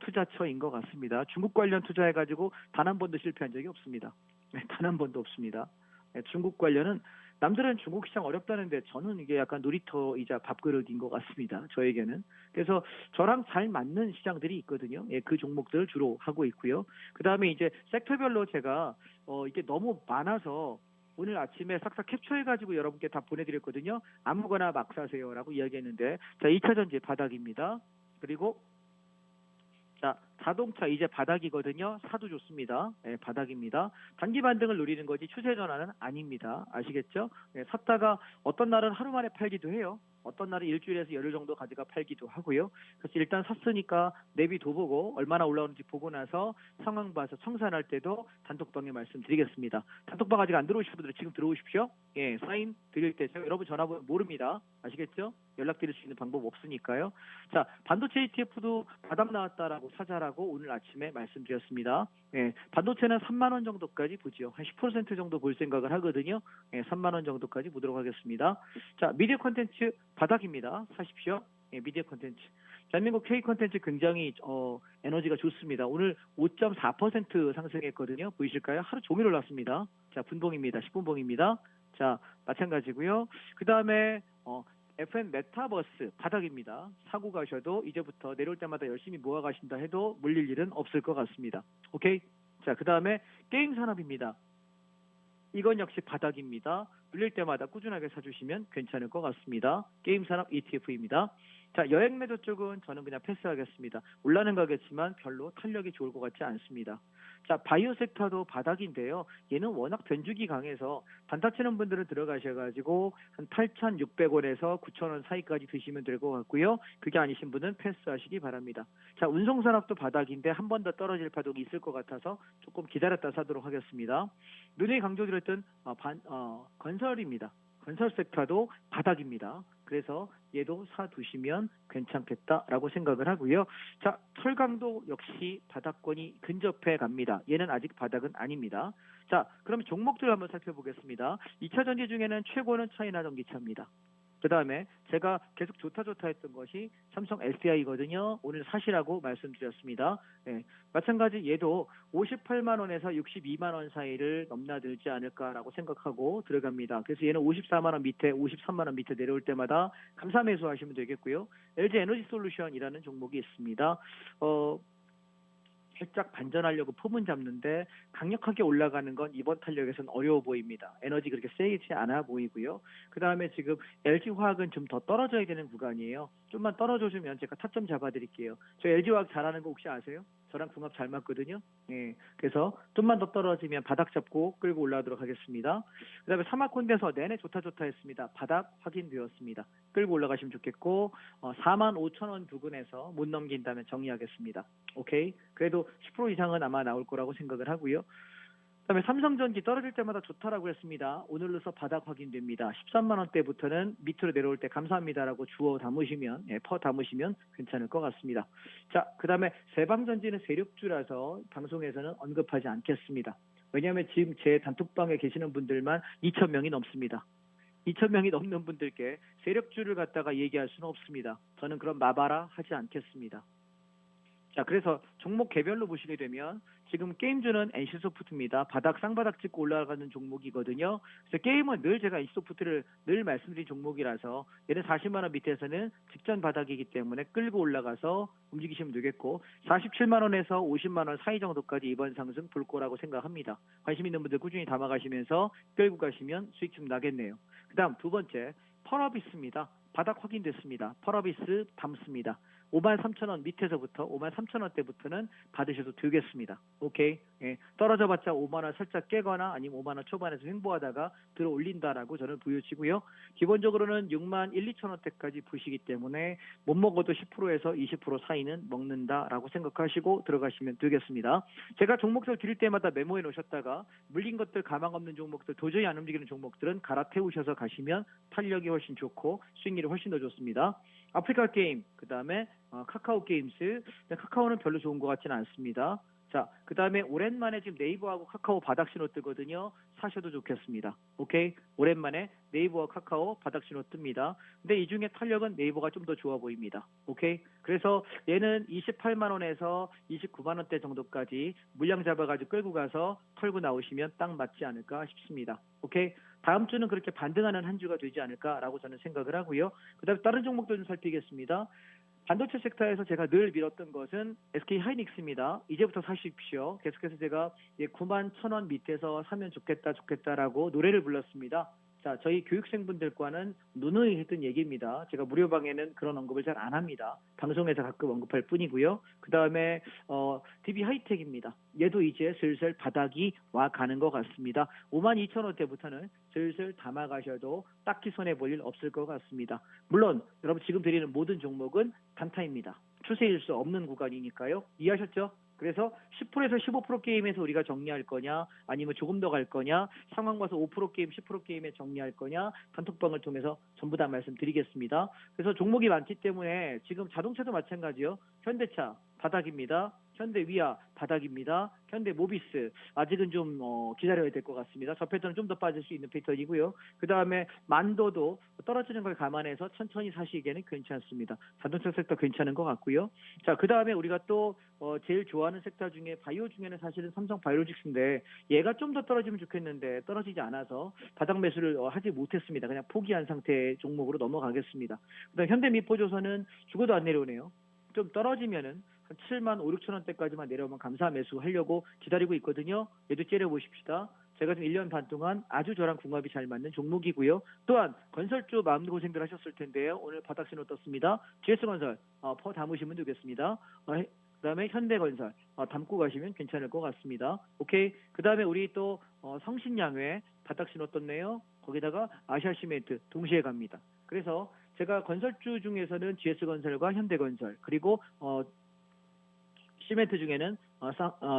투자처인 것 같습니다. 중국 관련 투자해가지고 단 한 번도 실패한 적이 없습니다. 네, 단 한 번도 없습니다. 네, 중국 관련은 남들은 중국 시장 어렵다는데 저는 이게 약간 놀이터이자 밥그릇인 것 같습니다. 저에게는. 그래서 저랑 잘 맞는 시장들이 있거든요. 예, 그 종목들을 주로 하고 있고요. 그 다음에 이제 섹터별로 제가 이게 너무 많아서 오늘 아침에 싹싹 캡처해가지고 여러분께 다 보내드렸거든요. 아무거나 막 사세요라고 이야기했는데, 자, 2차전지 바닥입니다. 그리고 자, 자동차 이제 바닥이거든요. 사도 좋습니다. 네, 바닥입니다. 단기 반등을 노리는 거지 추세 전환은 아닙니다. 아시겠죠? 네, 샀다가 어떤 날은 하루 만에 팔기도 해요. 어떤 날은 일주일에서 열흘 정도 가져가 팔기도 하고요. 그래서 일단 샀으니까 내비둬보고 얼마나 올라오는지 보고 나서 상황 봐서 청산할 때도 단톡방에 말씀드리겠습니다. 단톡방 아직 안 들어오신 분들은 지금 들어오십시오. 예, 사인 드릴 때 제가 여러분 전화번호 모릅니다. 아시겠죠? 연락드릴 수 있는 방법 없으니까요. 자, 반도체 ETF도 바닥 나왔다라고 사자라고 오늘 아침에 말씀드렸습니다. 예, 반도체는 3만 원 정도까지 보지요. 한 10% 정도 볼 생각을 하거든요. 예, 3만 원 정도까지 보도록 하겠습니다. 자, 미디어 콘텐츠 바닥입니다. 사십시오. 예, 미디어 콘텐츠. 대한민국 K 콘텐츠 굉장히 에너지가 좋습니다. 오늘 5.4% 상승했거든요. 보이실까요? 하루 종일 올랐습니다. 자, 분봉입니다. 10분봉입니다. 자, 마찬가지고요. 그 다음에 FM 메타버스 바닥입니다. 사고 가셔도 이제부터 내려올 때마다 열심히 모아 가신다 해도 물릴 일은 없을 것 같습니다. 오케이? 자, 그 다음에 게임 산업입니다. 이건 역시 바닥입니다. 물릴 때마다 꾸준하게 사주시면 괜찮을 것 같습니다. 게임 산업 ETF입니다. 자, 여행 매도 쪽은 저는 그냥 패스하겠습니다. 올라는 가겠지만 별로 탄력이 좋을 것 같지 않습니다. 자, 바이오 섹터도 바닥인데요. 얘는 워낙 변죽이 강해서 단타 치는 분들은 들어가셔가지고 한 8,600원에서 9,000원 사이까지 드시면 될 것 같고요. 그게 아니신 분은 패스하시기 바랍니다. 자, 운송산업도 바닥인데 한 번 더 떨어질 파동이 있을 것 같아서 조금 기다렸다 사도록 하겠습니다. 눈에 강조드렸던 건설입니다. 건설 섹터도 바닥입니다. 그래서 얘도 사두시면 괜찮겠다라고 생각을 하고요. 자, 철강도 역시 바닥권이 근접해 갑니다. 얘는 아직 바닥은 아닙니다. 자, 그럼 종목들 한번 살펴보겠습니다. 2차 전지 중에는 최고는 차이나 전기차입니다. 그 다음에 제가 계속 좋다 했던 것이 삼성 SDI거든요. 오늘 사시라고 말씀드렸습니다. 네, 마찬가지 얘도 58만 원에서 62만 원 사이를 넘나들지 않을까라고 생각하고 들어갑니다. 그래서 얘는 54만 원 밑에, 53만 원 밑에 내려올 때마다 감사 매수하시면 되겠고요. LG 에너지 솔루션이라는 종목이 있습니다. 살짝 반전하려고 폼은 잡는데 강력하게 올라가는 건 이번 탄력에서는 어려워 보입니다. 에너지 그렇게 세지 않아 보이고요. 그 다음에 지금 LG화학은 좀 더 떨어져야 되는 구간이에요. 좀만 떨어져주면 제가 타점 잡아드릴게요. 저 LG화학 잘하는 거 혹시 아세요? 저랑 궁합 잘 맞거든요. 예, 그래서 좀만 더 떨어지면 바닥 잡고 끌고 올라가도록 하겠습니다. 그 다음에 사마콘대에서 내내 좋다 했습니다. 바닥 확인되었습니다. 끌고 올라가시면 좋겠고 45,000원 부근에서 못 넘긴다면 정리하겠습니다. 오케이. 그래도 10% 이상은 아마 나올 거라고 생각을 하고요. 그다음에 삼성전기 떨어질 때마다 좋다라고 했습니다. 오늘로서 바닥 확인됩니다. 13만 원대부터는 밑으로 내려올 때 감사합니다라고 주어 담으시면, 퍼 담으시면 괜찮을 것 같습니다. 자, 그다음에 세방전지는 세력주라서 방송에서는 언급하지 않겠습니다. 왜냐하면 지금 제 단톡방에 계시는 분들만 2,000명이 넘습니다. 2,000명이 넘는 분들께 세력주를 갖다가 얘기할 수는 없습니다. 저는 그런 마바라 하지 않겠습니다. 자, 그래서 종목 개별로 보시게 되면 지금 게임주는 NC소프트입니다. 바닥 쌍바닥 찍고 올라가는 종목이거든요. 그래서 게임은 늘 제가 NC소프트를 늘 말씀드린 종목이라서 얘는 40만 원 밑에서는 직전 바닥이기 때문에 끌고 올라가서 움직이시면 되겠고 47만 원에서 50만 원 사이 정도까지 이번 상승 볼 거라고 생각합니다. 관심 있는 분들 꾸준히 담아가시면서 끌고 가시면 수익 좀 나겠네요. 그다음 두 번째 펄어비스입니다. 바닥 확인됐습니다. 펄어비스 담습니다. 53,000원 밑에서부터 53,000원대부터는 받으셔도 되겠습니다. 오케이. 예, 떨어져봤자 5만 원 살짝 깨거나 아니면 5만 원 초반에서 횡보하다가 들어 올린다라고 저는 보여지고요. 기본적으로는 6만 1, 2천원대까지 보시기 때문에 못 먹어도 10%에서 20% 사이는 먹는다라고 생각하시고 들어가시면 되겠습니다. 제가 종목들 드릴 때마다 메모해 놓으셨다가 물린 것들 가망 없는 종목들 도저히 안 움직이는 종목들은 갈아태우셔서 가시면 탄력이 훨씬 좋고 수익률이 훨씬 더 좋습니다. 아프리카 게임, 그 다음에 카카오 게임스. 카카오는 별로 좋은 것 같지는 않습니다. 자, 그 다음에 오랜만에 지금 네이버하고 카카오 바닥 신호 뜨거든요. 사셔도 좋겠습니다. 오케이? 오랜만에 네이버와 카카오 바닥 신호 뜹니다. 근데 이 중에 탄력은 네이버가 좀 더 좋아 보입니다. 오케이? 그래서 얘는 28만 원에서 29만 원대 정도까지 물량 잡아가지고 끌고 가서 털고 나오시면 딱 맞지 않을까 싶습니다. 오케이? 다음 주는 그렇게 반등하는 한 주가 되지 않을까라고 저는 생각을 하고요. 그 다음에 다른 종목도 좀 살피겠습니다. 반도체 섹터에서 제가 늘 밀었던 것은 SK 하이닉스입니다. 이제부터 사십시오. 계속해서 제가 9만 1,000원 밑에서 사면 좋겠다라고 노래를 불렀습니다. 자, 저희 교육생분들과는 누누이 했던 얘기입니다. 제가 무료방에는 그런 언급을 잘 안 합니다. 방송에서 가끔 언급할 뿐이고요. 그 다음에 DB 하이텍입니다. 얘도 이제 슬슬 바닥이 와 가는 것 같습니다. 52,000원대부터는 슬슬 담아가셔도 딱히 손해볼 일 없을 것 같습니다. 물론 여러분 지금 드리는 모든 종목은 단타입니다. 추세일 수 없는 구간이니까요. 이해하셨죠? 그래서 10%에서 15% 게임에서 우리가 정리할 거냐, 아니면 조금 더 갈 거냐, 상황 봐서 5% 게임, 10% 게임에 정리할 거냐, 단톡방을 통해서 전부 다 말씀드리겠습니다. 그래서 종목이 많기 때문에 지금 자동차도 마찬가지요. 현대차 바닥입니다. 현대위아 바닥입니다. 현대모비스 아직은 좀 기다려야 될 것 같습니다. 저 패턴은 좀 더 빠질 수 있는 패턴이고요. 그 다음에 만도도 떨어지는 걸 감안해서 천천히 사시기에는 괜찮습니다. 자동차 섹터 괜찮은 것 같고요. 자, 그 다음에 우리가 또 제일 좋아하는 섹터 중에 바이오 중에는 사실은 삼성 바이오로직스인데 얘가 좀 더 떨어지면 좋겠는데 떨어지지 않아서 바닥 매수를 하지 못했습니다. 그냥 포기한 상태의 종목으로 넘어가겠습니다. 그다음 현대미포조선은 죽어도 안 내려오네요. 좀 떨어지면은 한 7만 5, 6천 원대까지만 내려오면 감사 매수하려고 기다리고 있거든요. 얘도 째려보십시다. 제가 지금 1년 반 동안 아주 저랑 궁합이 잘 맞는 종목이고요. 또한 건설주 마음고생들 하셨을 텐데요. 오늘 바닥 신호 떴습니다. GS건설 퍼 담으시면 되겠습니다. 그다음에 현대건설 담고 가시면 괜찮을 것 같습니다. 오케이. 그다음에 우리 또 성신양회 바닥 신호 떴네요. 거기다가 아시아시멘트 동시에 갑니다. 그래서 제가 건설주 중에서는 GS건설과 현대건설 그리고 시멘트 중에는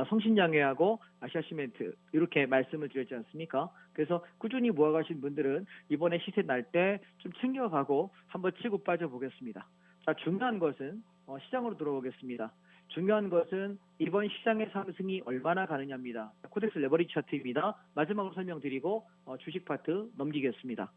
성신양회하고 아시아시멘트 이렇게 말씀을 드렸지 않습니까? 그래서 꾸준히 모아가신 분들은 이번에 시세 날 때 좀 챙겨가고 한번 치고 빠져보겠습니다. 자, 중요한 것은 시장으로 들어오겠습니다. 중요한 것은 이번 시장의 상승이 얼마나 가느냐입니다. 코덱스 레버리지 차트입니다. 마지막으로 설명드리고 주식 파트 넘기겠습니다.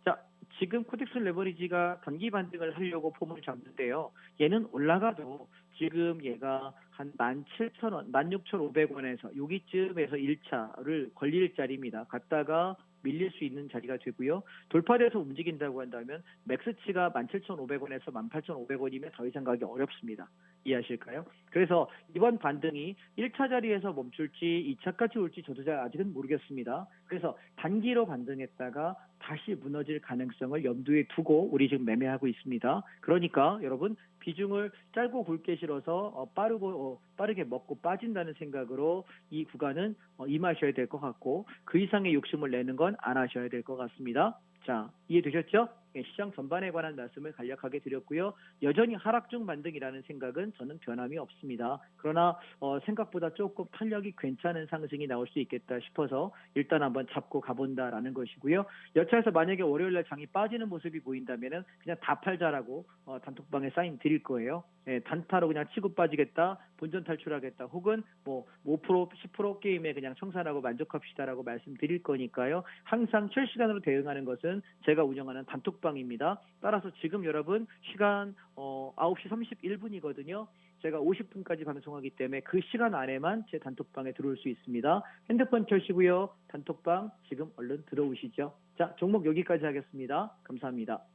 자, 지금 코덱스 레버리지가 단기 반등을 하려고 폼을 잡는데요. 얘는 올라가도 지금 얘가 한 17,000원, 16,500원에서 여기쯤에서 1차를 걸릴 자리입니다. 갔다가 밀릴 수 있는 자리가 되고요. 돌파돼서 움직인다고 한다면 맥스치가 17,500원에서 18,500원이면 더 이상 가기 어렵습니다. 이해하실까요? 그래서 이번 반등이 1차 자리에서 멈출지 2차까지 올지 저도 아직은 모르겠습니다. 그래서 단기로 반등했다가 다시 무너질 가능성을 염두에 두고 우리 지금 매매하고 있습니다. 그러니까 여러분 비중을 짧고 굵게 실어서 빠르게 먹고 빠진다는 생각으로 이 구간은 임하셔야 될 것 같고 그 이상의 욕심을 내는 건 안 하셔야 될 것 같습니다. 자, 이해되셨죠? 시장 전반에 관한 말씀을 간략하게 드렸고요. 여전히 하락 중 반등이라는 생각은 저는 변함이 없습니다. 그러나 생각보다 조금 탄력이 괜찮은 상승이 나올 수 있겠다 싶어서 일단 한번 잡고 가본다라는 것이고요. 여차에서 만약에 월요일날 장이 빠지는 모습이 보인다면은 그냥 다 팔자라고 단톡방에 사인 드릴 거예요. 단타로 그냥 치고 빠지겠다, 본전 탈출하겠다, 혹은 뭐 5%, 10% 게임에 그냥 청산하고 만족합시다라고 말씀드릴 거니까요. 항상 실시간으로 대응하는 것은 제가 운영하는 단톡방입니다. 따라서 지금 여러분 시간 9시 31분이거든요. 제가 50분까지 방송하기 때문에 그 시간 안에만 제 단톡방에 들어올 수 있습니다. 핸드폰 켜시고요. 단톡방 지금 얼른 들어오시죠. 자, 종목 여기까지 하겠습니다. 감사합니다.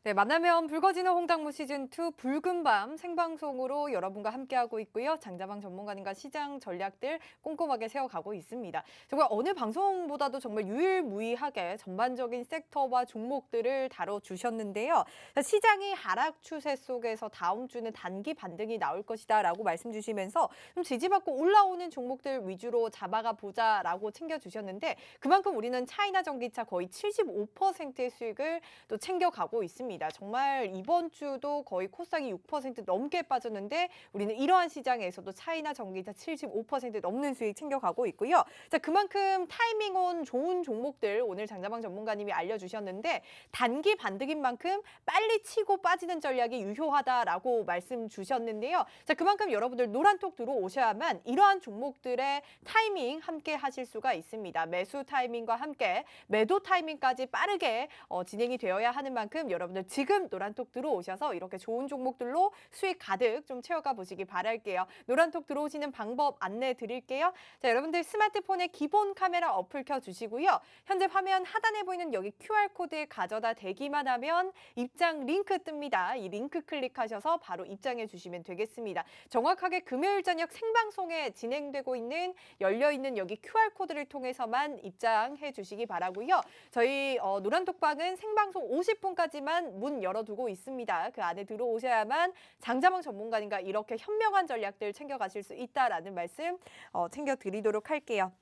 네, 만나면 붉어지는 홍당무 시즌2 붉은 밤 생방송으로 여러분과 함께하고 있고요. 장자방 전문가님과 시장 전략들 꼼꼼하게 세워가고 있습니다. 정말 어느 방송보다도 정말 유일무이하게 전반적인 섹터와 종목들을 다뤄주셨는데요. 시장이 하락 추세 속에서 다음 주는 단기 반등이 나올 것이다 라고 말씀 주시면서 좀 지지받고 올라오는 종목들 위주로 잡아가 보자라고 챙겨주셨는데 그만큼 우리는 차이나 전기차 거의 75%의 수익을 또 챙겨가고 있습니다. 정말 이번 주도 거의 코스닥이 6% 넘게 빠졌는데 우리는 이러한 시장에서도 차이나 전기차 75% 넘는 수익 챙겨가고 있고요. 자, 그만큼 타이밍 온 좋은 종목들 오늘 장자방 전문가님이 알려주셨는데 단기 반등인 만큼 빨리 치고 빠지는 전략이 유효하다라고 말씀 주셨는데요. 자, 그만큼 여러분들 노란톡 들어오셔야만 이러한 종목들의 타이밍 함께 하실 수가 있습니다. 매수 타이밍과 함께 매도 타이밍까지 빠르게 진행이 되어야 하는 만큼 여러분들 지금 노란톡 들어오셔서 이렇게 좋은 종목들로 수익 가득 좀 채워가 보시기 바랄게요. 노란톡 들어오시는 방법 안내 드릴게요. 자, 여러분들 스마트폰에 기본 카메라 어플 켜주시고요. 현재 화면 하단에 보이는 여기 QR코드에 가져다 대기만 하면 입장 링크 뜹니다. 이 링크 클릭하셔서 바로 입장해 주시면 되겠습니다. 정확하게 금요일 저녁 생방송에 진행되고 있는 열려있는 여기 QR코드를 통해서만 입장해 주시기 바라고요. 저희 노란톡방은 생방송 50분까지만 문 열어두고 있습니다. 그 안에 들어오셔야만 장자방 전문가님과 이렇게 현명한 전략들 챙겨가실 수 있다라는 말씀 챙겨드리도록 할게요.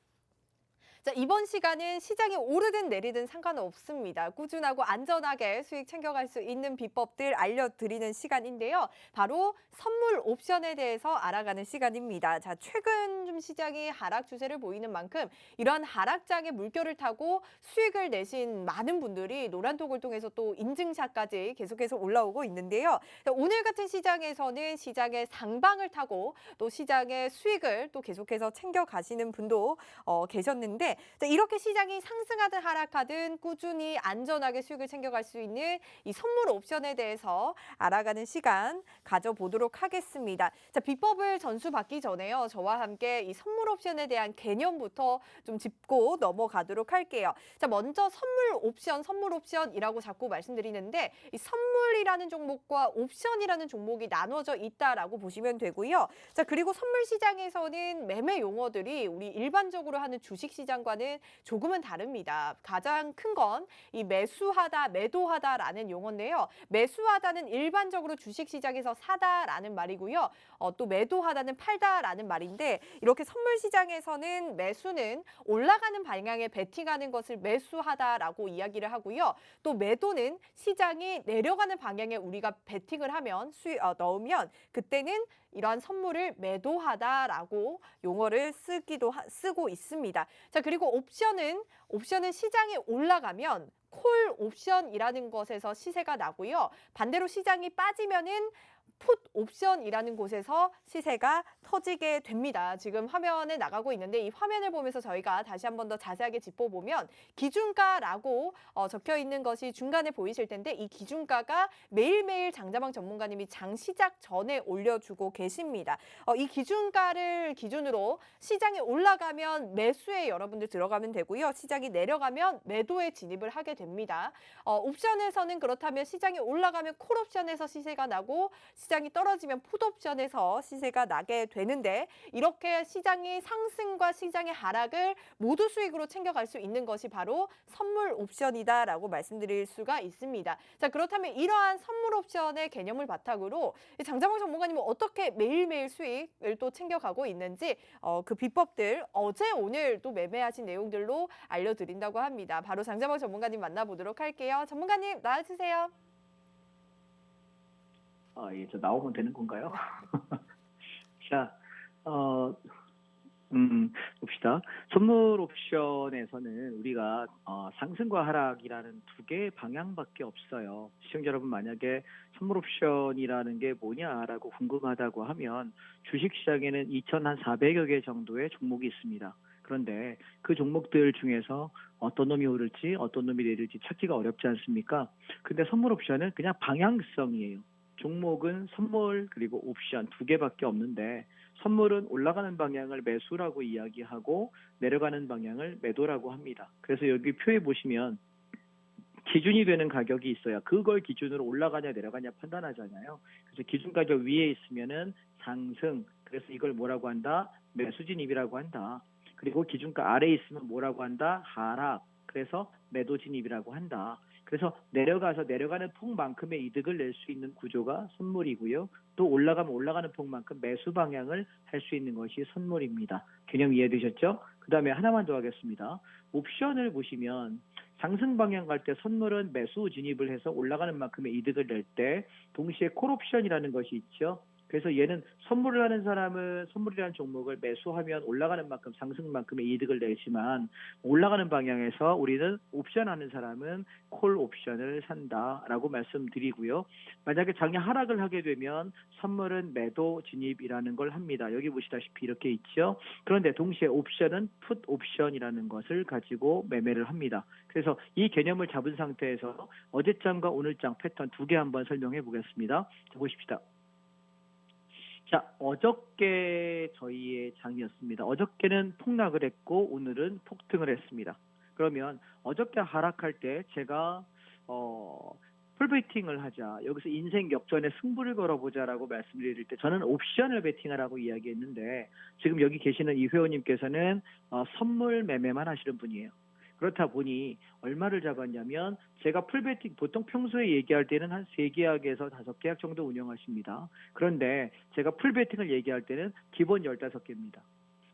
자, 이번 시간은 시장이 오르든 내리든 상관없습니다. 꾸준하고 안전하게 수익 챙겨갈 수 있는 비법들 알려드리는 시간인데요. 바로 선물 옵션에 대해서 알아가는 시간입니다. 자, 최근 좀 시장이 하락 추세를 보이는 만큼 이러한 하락장의 물결을 타고 수익을 내신 많은 분들이 노란톡을 통해서 또 인증샷까지 계속해서 올라오고 있는데요. 자, 오늘 같은 시장에서는 시장의 상방을 타고 또 시장의 수익을 또 계속해서 챙겨가시는 분도 계셨는데 자, 이렇게 시장이 상승하든 하락하든 꾸준히 안전하게 수익을 챙겨갈 수 있는 이 선물 옵션에 대해서 알아가는 시간 가져보도록 하겠습니다. 자, 비법을 전수받기 전에요. 저와 함께 이 선물 옵션에 대한 개념부터 좀 짚고 넘어가도록 할게요. 자, 먼저 선물 옵션이라고 자꾸 말씀드리는데 이 선물이라는 종목과 옵션이라는 종목이 나눠져 있다라고 보시면 되고요. 자, 그리고 선물 시장에서는 매매 용어들이 우리 일반적으로 하는 주식 시장과는 조금은 다릅니다. 가장 큰 건 이 매수하다, 매도하다라는 용어인데요. 매수하다는 일반적으로 주식 시장에서 사다라는 말이고요. 또 매도하다는 팔다라는 말인데 이렇게 선물 시장에서는 매수는 올라가는 방향에 베팅하는 것을 매수하다라고 이야기를 하고요. 또 매도는 시장이 내려가는 방향에 우리가 베팅을 하면 넣으면 그때는 이러한 선물을 매도하다라고 용어를 쓰고 있습니다. 자, 그리고 옵션은 시장이 올라가면 콜 옵션이라는 것에서 시세가 나고요. 반대로 시장이 빠지면은 풋 옵션이라는 곳에서 시세가 터지게 됩니다. 지금 화면에 나가고 있는데 이 화면을 보면서 저희가 다시 한 번 더 자세하게 짚어보면 기준가라고 적혀 있는 것이 중간에 보이실 텐데 이 기준가가 매일매일 장자방 전문가님이 장 시작 전에 올려주고 계십니다. 이 기준가를 기준으로 시장이 올라가면 매수에 여러분들 들어가면 되고요. 시장이 내려가면 매도에 진입을 하게 됩니다. 옵션에서는 그렇다면 시장이 올라가면 콜 옵션에서 시세가 나고 시장이 떨어지면 풋 옵션에서 시세가 나게 되는데 이렇게 시장의 상승과 시장의 하락을 모두 수익으로 챙겨갈 수 있는 것이 바로 선물 옵션이다라고 말씀드릴 수가 있습니다. 자, 그렇다면 이러한 선물 옵션의 개념을 바탕으로 장자봉 전문가님은 어떻게 매일매일 수익을 또 챙겨가고 있는지 그 비법들 어제 오늘 또 매매하신 내용들로 알려드린다고 합니다. 바로 장자봉 전문가님 만나보도록 할게요. 전문가님 나와주세요.
예, 저 나오면 되는 건가요? 자, 봅시다. 선물 옵션에서는 우리가 상승과 하락이라는 두 개의 방향밖에 없어요. 시청자 여러분, 만약에 선물 옵션이라는 게 뭐냐라고 궁금하다고 하면 주식시장에는 2,400여 개 정도의 종목이 있습니다. 그런데 그 종목들 중에서 어떤 놈이 오를지 어떤 놈이 내릴지 찾기가 어렵지 않습니까? 근데 선물 옵션은 그냥 방향성이에요. 종목은 선물 그리고 옵션 두 개밖에 없는데 선물은 올라가는 방향을 매수라고 이야기하고 내려가는 방향을 매도라고 합니다. 그래서 여기 표에 보시면 기준이 되는 가격이 있어야 그걸 기준으로 올라가냐 내려가냐 판단하잖아요. 그래서 기준 가격 위에 있으면은 상승, 그래서 이걸 뭐라고 한다? 매수 진입이라고 한다. 그리고 기준가 아래에 있으면 뭐라고 한다? 하락, 그래서 매도 진입이라고 한다. 그래서 내려가서 내려가는 폭만큼의 이득을 낼 수 있는 구조가 선물이고요. 또 올라가면 올라가는 폭만큼 매수 방향을 할 수 있는 것이 선물입니다. 개념 이해되셨죠? 그 다음에 하나만 더 하겠습니다. 옵션을 보시면 상승 방향 갈 때 선물은 매수 진입을 해서 올라가는 만큼의 이득을 낼 때 동시에 콜 옵션이라는 것이 있죠. 그래서 얘는 선물을 하는 사람은 선물이라는 종목을 매수하면 올라가는 만큼 상승만큼의 이득을 내지만 올라가는 방향에서 우리는 옵션 하는 사람은 콜 옵션을 산다라고 말씀드리고요. 만약에 장이 하락을 하게 되면 선물은 매도 진입이라는 걸 합니다. 여기 보시다시피 이렇게 있죠. 그런데 동시에 옵션은 풋 옵션이라는 것을 가지고 매매를 합니다. 그래서 이 개념을 잡은 상태에서 어제장과 오늘장 패턴 두 개 한번 설명해 보겠습니다. 자, 보십시다. 자, 어저께 저희의 장이었습니다. 어저께는 폭락을 했고 오늘은 폭등을 했습니다. 그러면 어저께 하락할 때 제가 풀베팅을 하자, 여기서 인생 역전에 승부를 걸어보자라고 말씀드릴 때 저는 옵션을 베팅하라고 이야기했는데 지금 여기 계시는 이 회원님께서는 선물 매매만 하시는 분이에요. 그렇다 보니 얼마를 잡았냐면 제가 풀베팅 보통 평소에 얘기할 때는 한 3계약에서 5계약 정도 운영하십니다. 그런데 제가 풀베팅을 얘기할 때는 기본 15개입니다.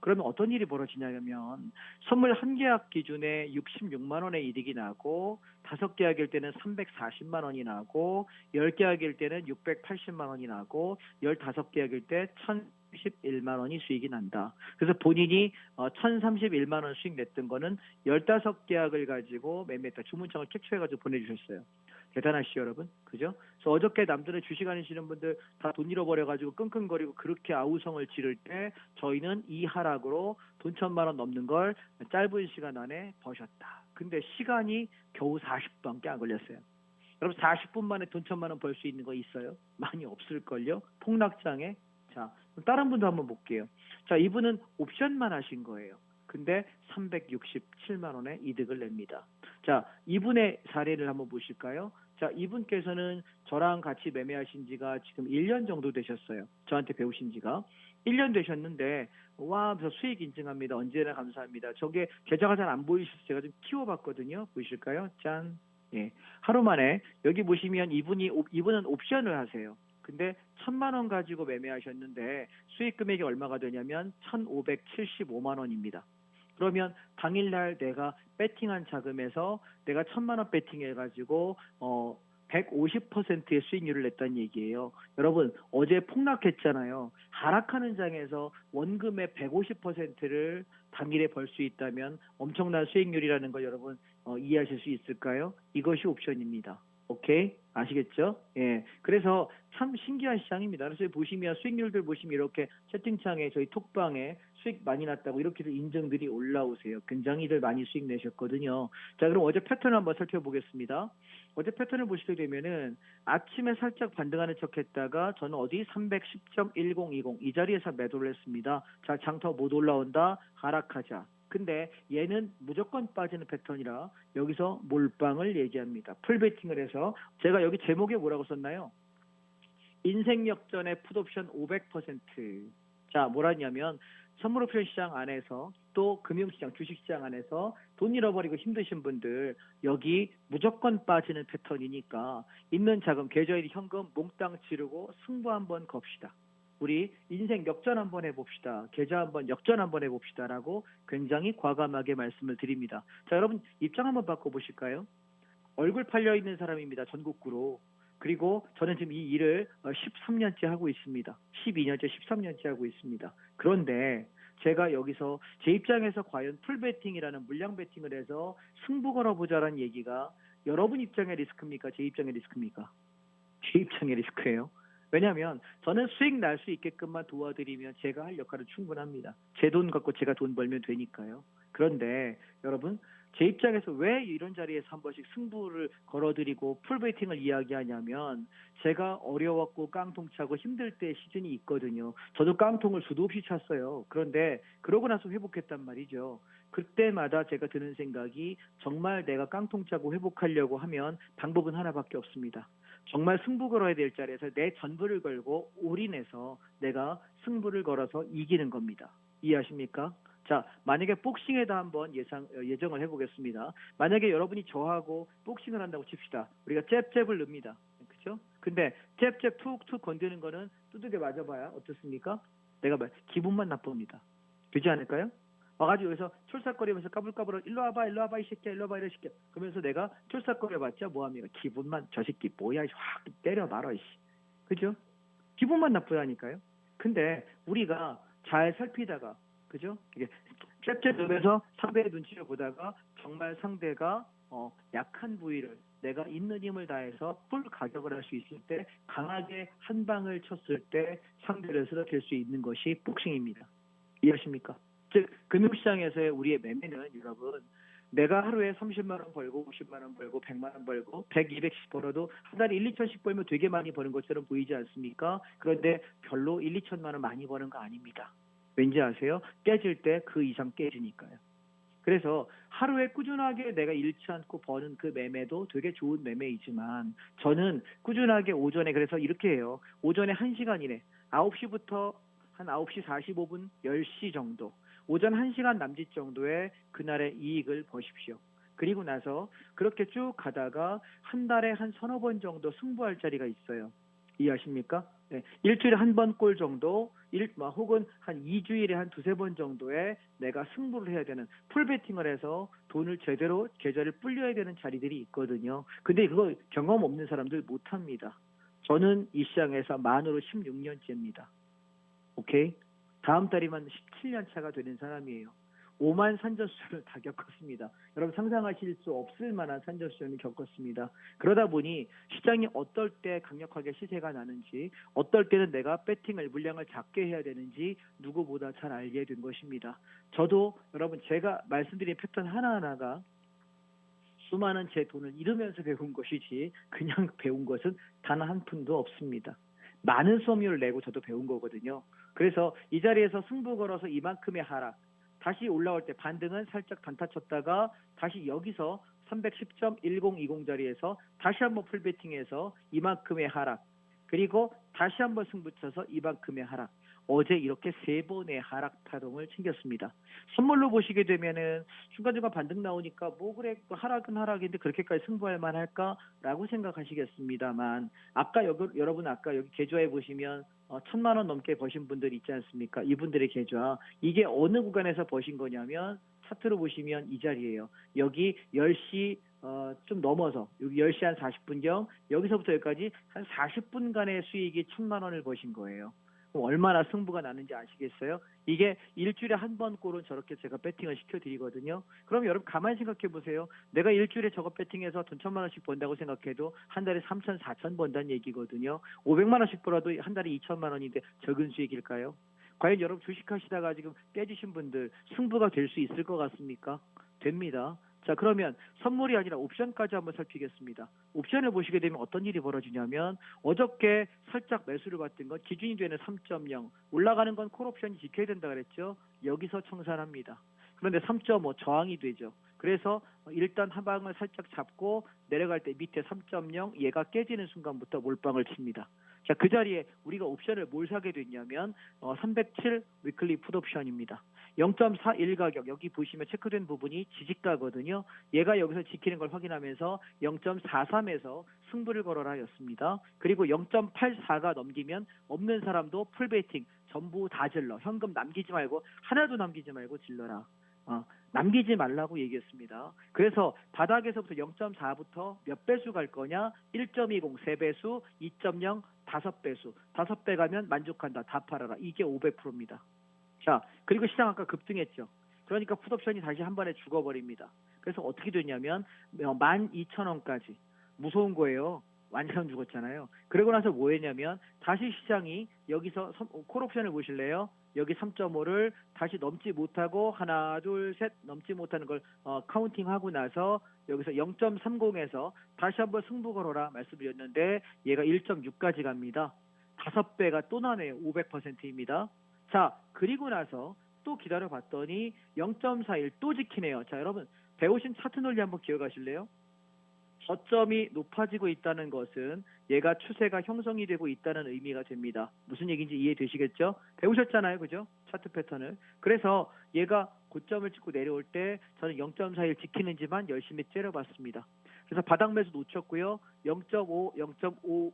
그러면 어떤 일이 벌어지냐면 선물 1계약 기준에 66만 원의 이득이 나고 5계약일 때는 340만 원이 나고 10계약일 때는 680만 원이 나고 15계약일 때 1,031만 원이 수익이 난다. 그래서 본인이 1,031만 원 수익 냈던 거는 15계약을 가지고 매매했다. 주문창을 캡처해가지고 보내주셨어요. 대단하시죠, 여러분? 그죠? 그래서 어저께 남들은 주식 하시는 분들 다 돈 잃어버려가지고 끙끙거리고 그렇게 아우성을 지를 때 저희는 이 하락으로 돈 1,000만 원 넘는 걸 짧은 시간 안에 버셨다. 근데 시간이 겨우 40분밖에 안 걸렸어요. 여러분 40분 만에 돈 1,000만 원 벌 수 있는 거 있어요? 많이 없을걸요? 폭락장에. 자, 그럼 다른 분도 한번 볼게요. 자, 이분은 옵션만 하신 거예요. 근데 367만 원의 이득을 냅니다. 자, 이분의 사례를 한번 보실까요? 자, 이분께서는 저랑 같이 매매하신 지가 지금 1년 정도 되셨어요. 저한테 배우신 지가. 1년 되셨는데, 와, 저 수익 인증합니다. 언제나 감사합니다. 저게 계좌가 잘 안 보이셔서 제가 좀 키워봤거든요. 보이실까요? 짠. 예. 하루 만에, 여기 보시면 이분은 옵션을 하세요. 근데 1,000만 원 가지고 매매하셨는데, 수익 금액이 얼마가 되냐면 1,575만 원입니다. 그러면 당일날 내가 배팅한 자금에서 내가 1,000만 원 배팅해가지고 150%의 수익률을 냈다는 얘기예요. 여러분 어제 폭락했잖아요. 하락하는 장에서 원금의 150%를 당일에 벌 수 있다면 엄청난 수익률이라는 걸 여러분 이해하실 수 있을까요? 이것이 옵션입니다. 오케이? 아시겠죠? 예. 그래서 참 신기한 시장입니다. 그래서 보시면 수익률들 보시면 이렇게 채팅창에 저희 톡방에 수익 많이 났다고 이렇게 인증들이 올라오세요. 굉장히들 많이 수익 내셨거든요. 자, 그럼 어제 패턴을 한번 살펴보겠습니다. 어제 패턴을 보시게 되면은 아침에 살짝 반등하는 척 했다가 저는 어디 310.1020 이 자리에서 매도를 했습니다. 자, 장터 못 올라온다. 하락하자. 근데 얘는 무조건 빠지는 패턴이라 여기서 몰빵을 얘기합니다. 풀베팅을 해서 제가 여기 제목에 뭐라고 썼나요? 인생 역전의 풋옵션 500%. 자, 뭐라냐면 선물옵션 시장 안에서 또 금융시장, 주식시장 안에서 돈 잃어버리고 힘드신 분들 여기 무조건 빠지는 패턴이니까 있는 자금, 계좌일 현금 몽땅 지르고 승부 한번 겁시다. 우리 인생 역전 한번 해봅시다. 계좌 한번 역전 한번 해봅시다라고 굉장히 과감하게 말씀을 드립니다. 자, 여러분 입장 한번 바꿔보실까요? 얼굴 팔려 있는 사람입니다. 전국구로. 그리고 저는 지금 이 일을 13년째 하고 있습니다. 12년째, 13년째 하고 있습니다. 그런데 제가 여기서 제 입장에서 과연 풀베팅이라는 물량 베팅을 해서 승부 걸어보자라는 얘기가 여러분 입장의 리스크입니까? 제 입장의 리스크입니까? 제 입장의 리스크예요. 왜냐하면 저는 수익 날 수 있게끔만 도와드리면 제가 할 역할은 충분합니다. 제 돈 갖고 제가 돈 벌면 되니까요. 그런데 여러분 제 입장에서 왜 이런 자리에서 한 번씩 승부를 걸어드리고 풀베이팅을 이야기하냐면 제가 어려웠고 깡통차고 힘들 때 시즌이 있거든요. 저도 깡통을 수도 없이 찼어요. 그런데 그러고 나서 회복했단 말이죠. 그때마다 제가 드는 생각이 정말 내가 깡통차고 회복하려고 하면 방법은 하나밖에 없습니다. 정말 승부 걸어야 될 자리에서 내 전부를 걸고 올인해서 내가 승부를 걸어서 이기는 겁니다. 이해하십니까? 자, 만약에 복싱에다 한번 예정을 해보겠습니다. 만약에 여러분이 저하고 복싱을 한다고 칩시다. 우리가 잽잽을 넣습니다. 그렇죠? 근데 잽잽 툭툭 건드는 거는 두들겨 맞아봐야 어떻습니까? 내가 기분만 나쁩니다. 되지 않을까요? 와가지고 여기서 촐싹거리면서 까불까불 일로 와봐 이 새끼야 일로 와봐 이 새끼야 그러면서 내가 촐싹거려봤자 뭐합니까? 기분만 저 새끼 뭐야 확 때려 말아 이씨. 그죠? 기분만 나쁘다니까요. 근데 우리가 잘 살피다가 그죠? 이게 잽잽 넣으면서 상대의 눈치를 보다가 정말 상대가 약한 부위를 내가 있는 힘을 다해서 풀 가격을 할 수 있을 때 강하게 한 방을 쳤을 때 상대를 쓰러뜨릴 수 있는 것이 복싱입니다. 이해하십니까? 즉 금융시장에서의 우리의 매매는 여러분 내가 하루에 30만 원 벌고 50만 원 벌고 100만 원 벌고 100, 200씩 벌어도 한 달에 1, 2천씩 벌면 되게 많이 버는 것처럼 보이지 않습니까? 그런데 별로 1, 2천만 원 많이 버는 거 아닙니다. 왠지 아세요? 깨질 때 그 이상 깨지니까요. 그래서 하루에 꾸준하게 내가 잃지 않고 버는 그 매매도 되게 좋은 매매이지만 저는 꾸준하게 오전에 그래서 이렇게 해요. 오전에 1시간 이내 9시부터 한 9시 45분 10시 정도 오전 1시간 남짓 정도의 그날의 이익을 버십시오. 그리고 나서 그렇게 쭉 가다가 한 달에 한 서너 번 정도 승부할 자리가 있어요. 이해하십니까? 네, 일주일에 한 번 꼴 정도 혹은 한 2주일에 한 두세 번 정도에 내가 승부를 해야 되는 풀베팅을 해서 돈을 제대로 계좌를 불려야 되는 자리들이 있거든요. 근데 그거 경험 없는 사람들 못합니다. 저는 이 시장에서 만으로 16년째입니다. 오케이? 다음 달이면 17년 차가 되는 사람이에요. 5만 산전수전을 다 겪었습니다. 여러분 상상하실 수 없을 만한 산전수전을 겪었습니다. 그러다 보니 시장이 어떨 때 강력하게 시세가 나는지, 어떨 때는 내가 배팅을 물량을 작게 해야 되는지 누구보다 잘 알게 된 것입니다. 저도 여러분 제가 말씀드린 패턴 하나하나가 수많은 제 돈을 잃으면서 배운 것이지 그냥 배운 것은 단 한 푼도 없습니다. 많은 수업료를 내고 저도 배운 거거든요. 그래서 이 자리에서 승부 걸어서 이만큼의 하락, 다시 올라올 때 반등은 살짝 단타 쳤다가 다시 여기서 310.1020 자리에서 다시 한번 풀베팅해서 이만큼의 하락, 그리고 다시 한번 승부 쳐서 이만큼의 하락, 어제 이렇게 3번의 하락 파동을 챙겼습니다. 선물로 보시게 되면은 중간중간 반등 나오니까 뭐 그래 하락은 하락인데 그렇게까지 승부할 만할까라고 생각하시겠습니다만, 아까 여러분 아까 여기 계좌에 보시면 1,000만 원 넘게 버신 분들 있지 않습니까? 이분들의 계좌, 이게 어느 구간에서 버신 거냐면 차트로 보시면 이 자리예요. 여기 10시 좀 넘어서 여기 10시 한 40분경, 여기서부터 여기까지 한 40분간의 수익이 1,000만 원을 버신 거예요. 그럼 얼마나 승부가 나는지 아시겠어요? 이게 일주일에 한 번 꼴은 저렇게 제가 배팅을 시켜드리거든요. 그럼 여러분 가만히 생각해 보세요. 내가 일주일에 저거 배팅해서 돈 1,000만 원씩 번다고 생각해도 한 달에 3,000, 4,000 번다는 얘기거든요. 500만 원씩 벌어도 한 달에 2,000만 원인데 적은 수익일까요? 과연 여러분 주식하시다가 지금 깨지신 분들 승부가 될 수 있을 것 같습니까? 됩니다. 자, 그러면 선물이 아니라 옵션까지 한번 살피겠습니다. 옵션을 보시게 되면 어떤 일이 벌어지냐면, 어저께 살짝 매수를 받던 건 기준이 되는 3.0, 올라가는 건 콜옵션이 지켜야 된다 그랬죠. 여기서 청산합니다. 그런데 3.5 저항이 되죠. 그래서 일단 하방을 살짝 잡고 내려갈 때 밑에 3.0 얘가 깨지는 순간부터 몰빵을 칩니다. 자, 그 자리에 우리가 옵션을 뭘 사게 됐냐면 307 위클리 풋옵션입니다. 0.41 가격, 여기 보시면 체크된 부분이 지지가거든요. 얘가 여기서 지키는 걸 확인하면서 0.43에서 승부를 걸어라 였습니다. 그리고 0.84가 넘기면 없는 사람도 풀베이팅 전부 다 질러, 현금 남기지 말고, 하나도 남기지 말고 질러라. 남기지 말라고 얘기했습니다. 그래서 바닥에서부터 0.4부터 몇 배수 갈 거냐? 1.20 3배수, 2.0 5배수, 5배 가면 만족한다, 다 팔아라. 이게 500%입니다. 자, 그리고 시장 아까 급등했죠. 그러니까 풋옵션이 다시 한 번에 죽어버립니다. 그래서 어떻게 됐냐면 12,000원까지, 무서운 거예요. 완전 죽었잖아요. 그러고 나서 뭐 했냐면 다시 시장이 여기서 콜옵션을 보실래요? 여기 3.5를 다시 넘지 못하고 하나 둘 셋 넘지 못하는 걸 카운팅하고 나서 여기서 0.30에서 다시 한번 승부 걸어라 말씀드렸는데 얘가 1.6까지 갑니다. 5배가 또 나네요. 500%입니다. 자, 그리고 나서 또 기다려 봤더니 0.41 또 지키네요. 자, 여러분 배우신 차트 논리 한번 기억하실래요? 저점이 높아지고 있다는 것은 얘가 추세가 형성이 되고 있다는 의미가 됩니다. 무슨 얘기인지 이해되시겠죠? 배우셨잖아요, 그죠? 차트 패턴을. 그래서 얘가 고점을 찍고 내려올 때 저는 0.41 지키는지만 열심히 째려봤습니다. 그래서 바닥 매수 놓쳤고요. 0.5,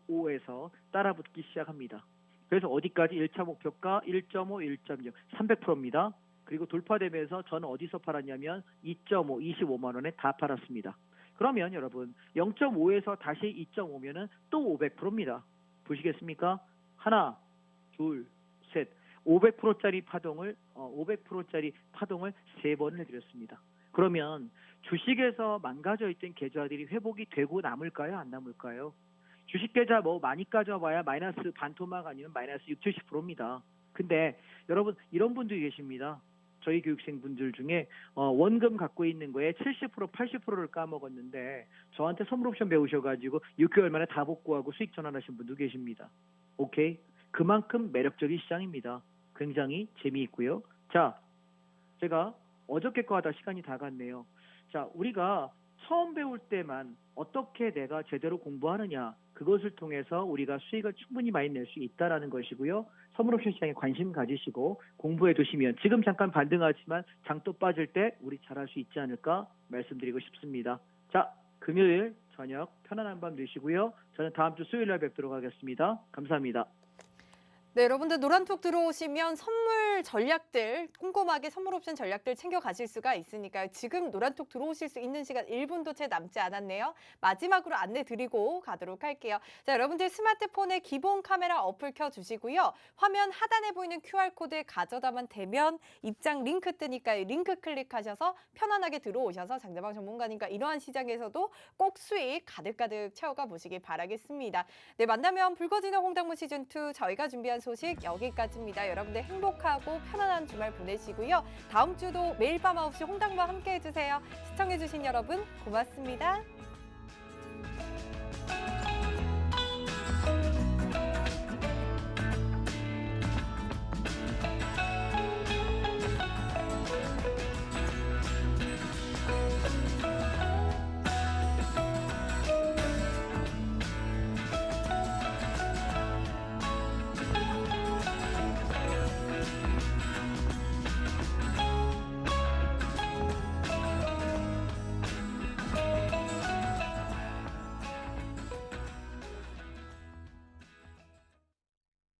0.55에서 따라붙기 시작합니다. 그래서 어디까지 1차 목표가 1.5, 1.6, 300%입니다. 그리고 돌파되면서 저는 어디서 팔았냐면 2.5, 25만 원에 다 팔았습니다. 그러면 여러분 0.5에서 다시 2.5면은 또 500%입니다. 보시겠습니까? 하나, 둘, 셋. 500%짜리 파동을 500%짜리 파동을 3번을 해드렸습니다. 그러면 주식에서 망가져 있던 계좌들이 회복이 되고 남을까요? 안 남을까요? 주식 계좌 뭐 많이 가져봐야 마이너스 반토막 아니면 마이너스 60, 70%입니다. 근데 여러분 이런 분들이 계십니다. 저희 교육생분들 중에 원금 갖고 있는 거에 70%, 80%를 까먹었는데 저한테 선물옵션 배우셔가지고 6개월 만에 다 복구하고 수익 전환하신 분도 계십니다. 오케이? 그만큼 매력적인 시장입니다. 굉장히 재미있고요. 자, 제가 어저께 거 하다 시간이 다 갔네요. 자, 우리가 처음 배울 때만 어떻게 내가 제대로 공부하느냐, 그것을 통해서 우리가 수익을 충분히 많이 낼 수 있다라는 것이고요. 선물옵션 시장에 관심 가지시고 공부해 두시면 지금 잠깐 반등하지만 장 또 빠질 때 우리 잘할 수 있지 않을까 말씀드리고 싶습니다. 자, 금요일 저녁 편안한 밤 되시고요. 저는 다음 주 수요일 날 뵙도록 하겠습니다. 감사합니다.
네, 여러분들 노란톡 들어오시면 선물 전략들, 꼼꼼하게 선물 옵션 전략들 챙겨 가실 수가 있으니까요. 지금 노란톡 들어오실 수 있는 시간 1분도 채 남지 않았네요. 마지막으로 안내 드리고 가도록 할게요. 자, 여러분들 스마트폰에 기본 카메라 어플 켜주시고요. 화면 하단에 보이는 QR코드에 가져다만 대면 입장 링크 뜨니까요. 링크 클릭하셔서 편안하게 들어오셔서 장대방 전문가님과 이러한 시장에서도 꼭 수익 가득가득 채워가 보시기 바라겠습니다. 네, 만나면 붉어지는 홍당무 시즌2 저희가 준비한 소식 여기까지입니다. 여러분들 행복하고 편안한 주말 보내시고요. 다음 주도 매일 밤 9시 홍당무와 함께 해주세요. 시청해주신 여러분 고맙습니다.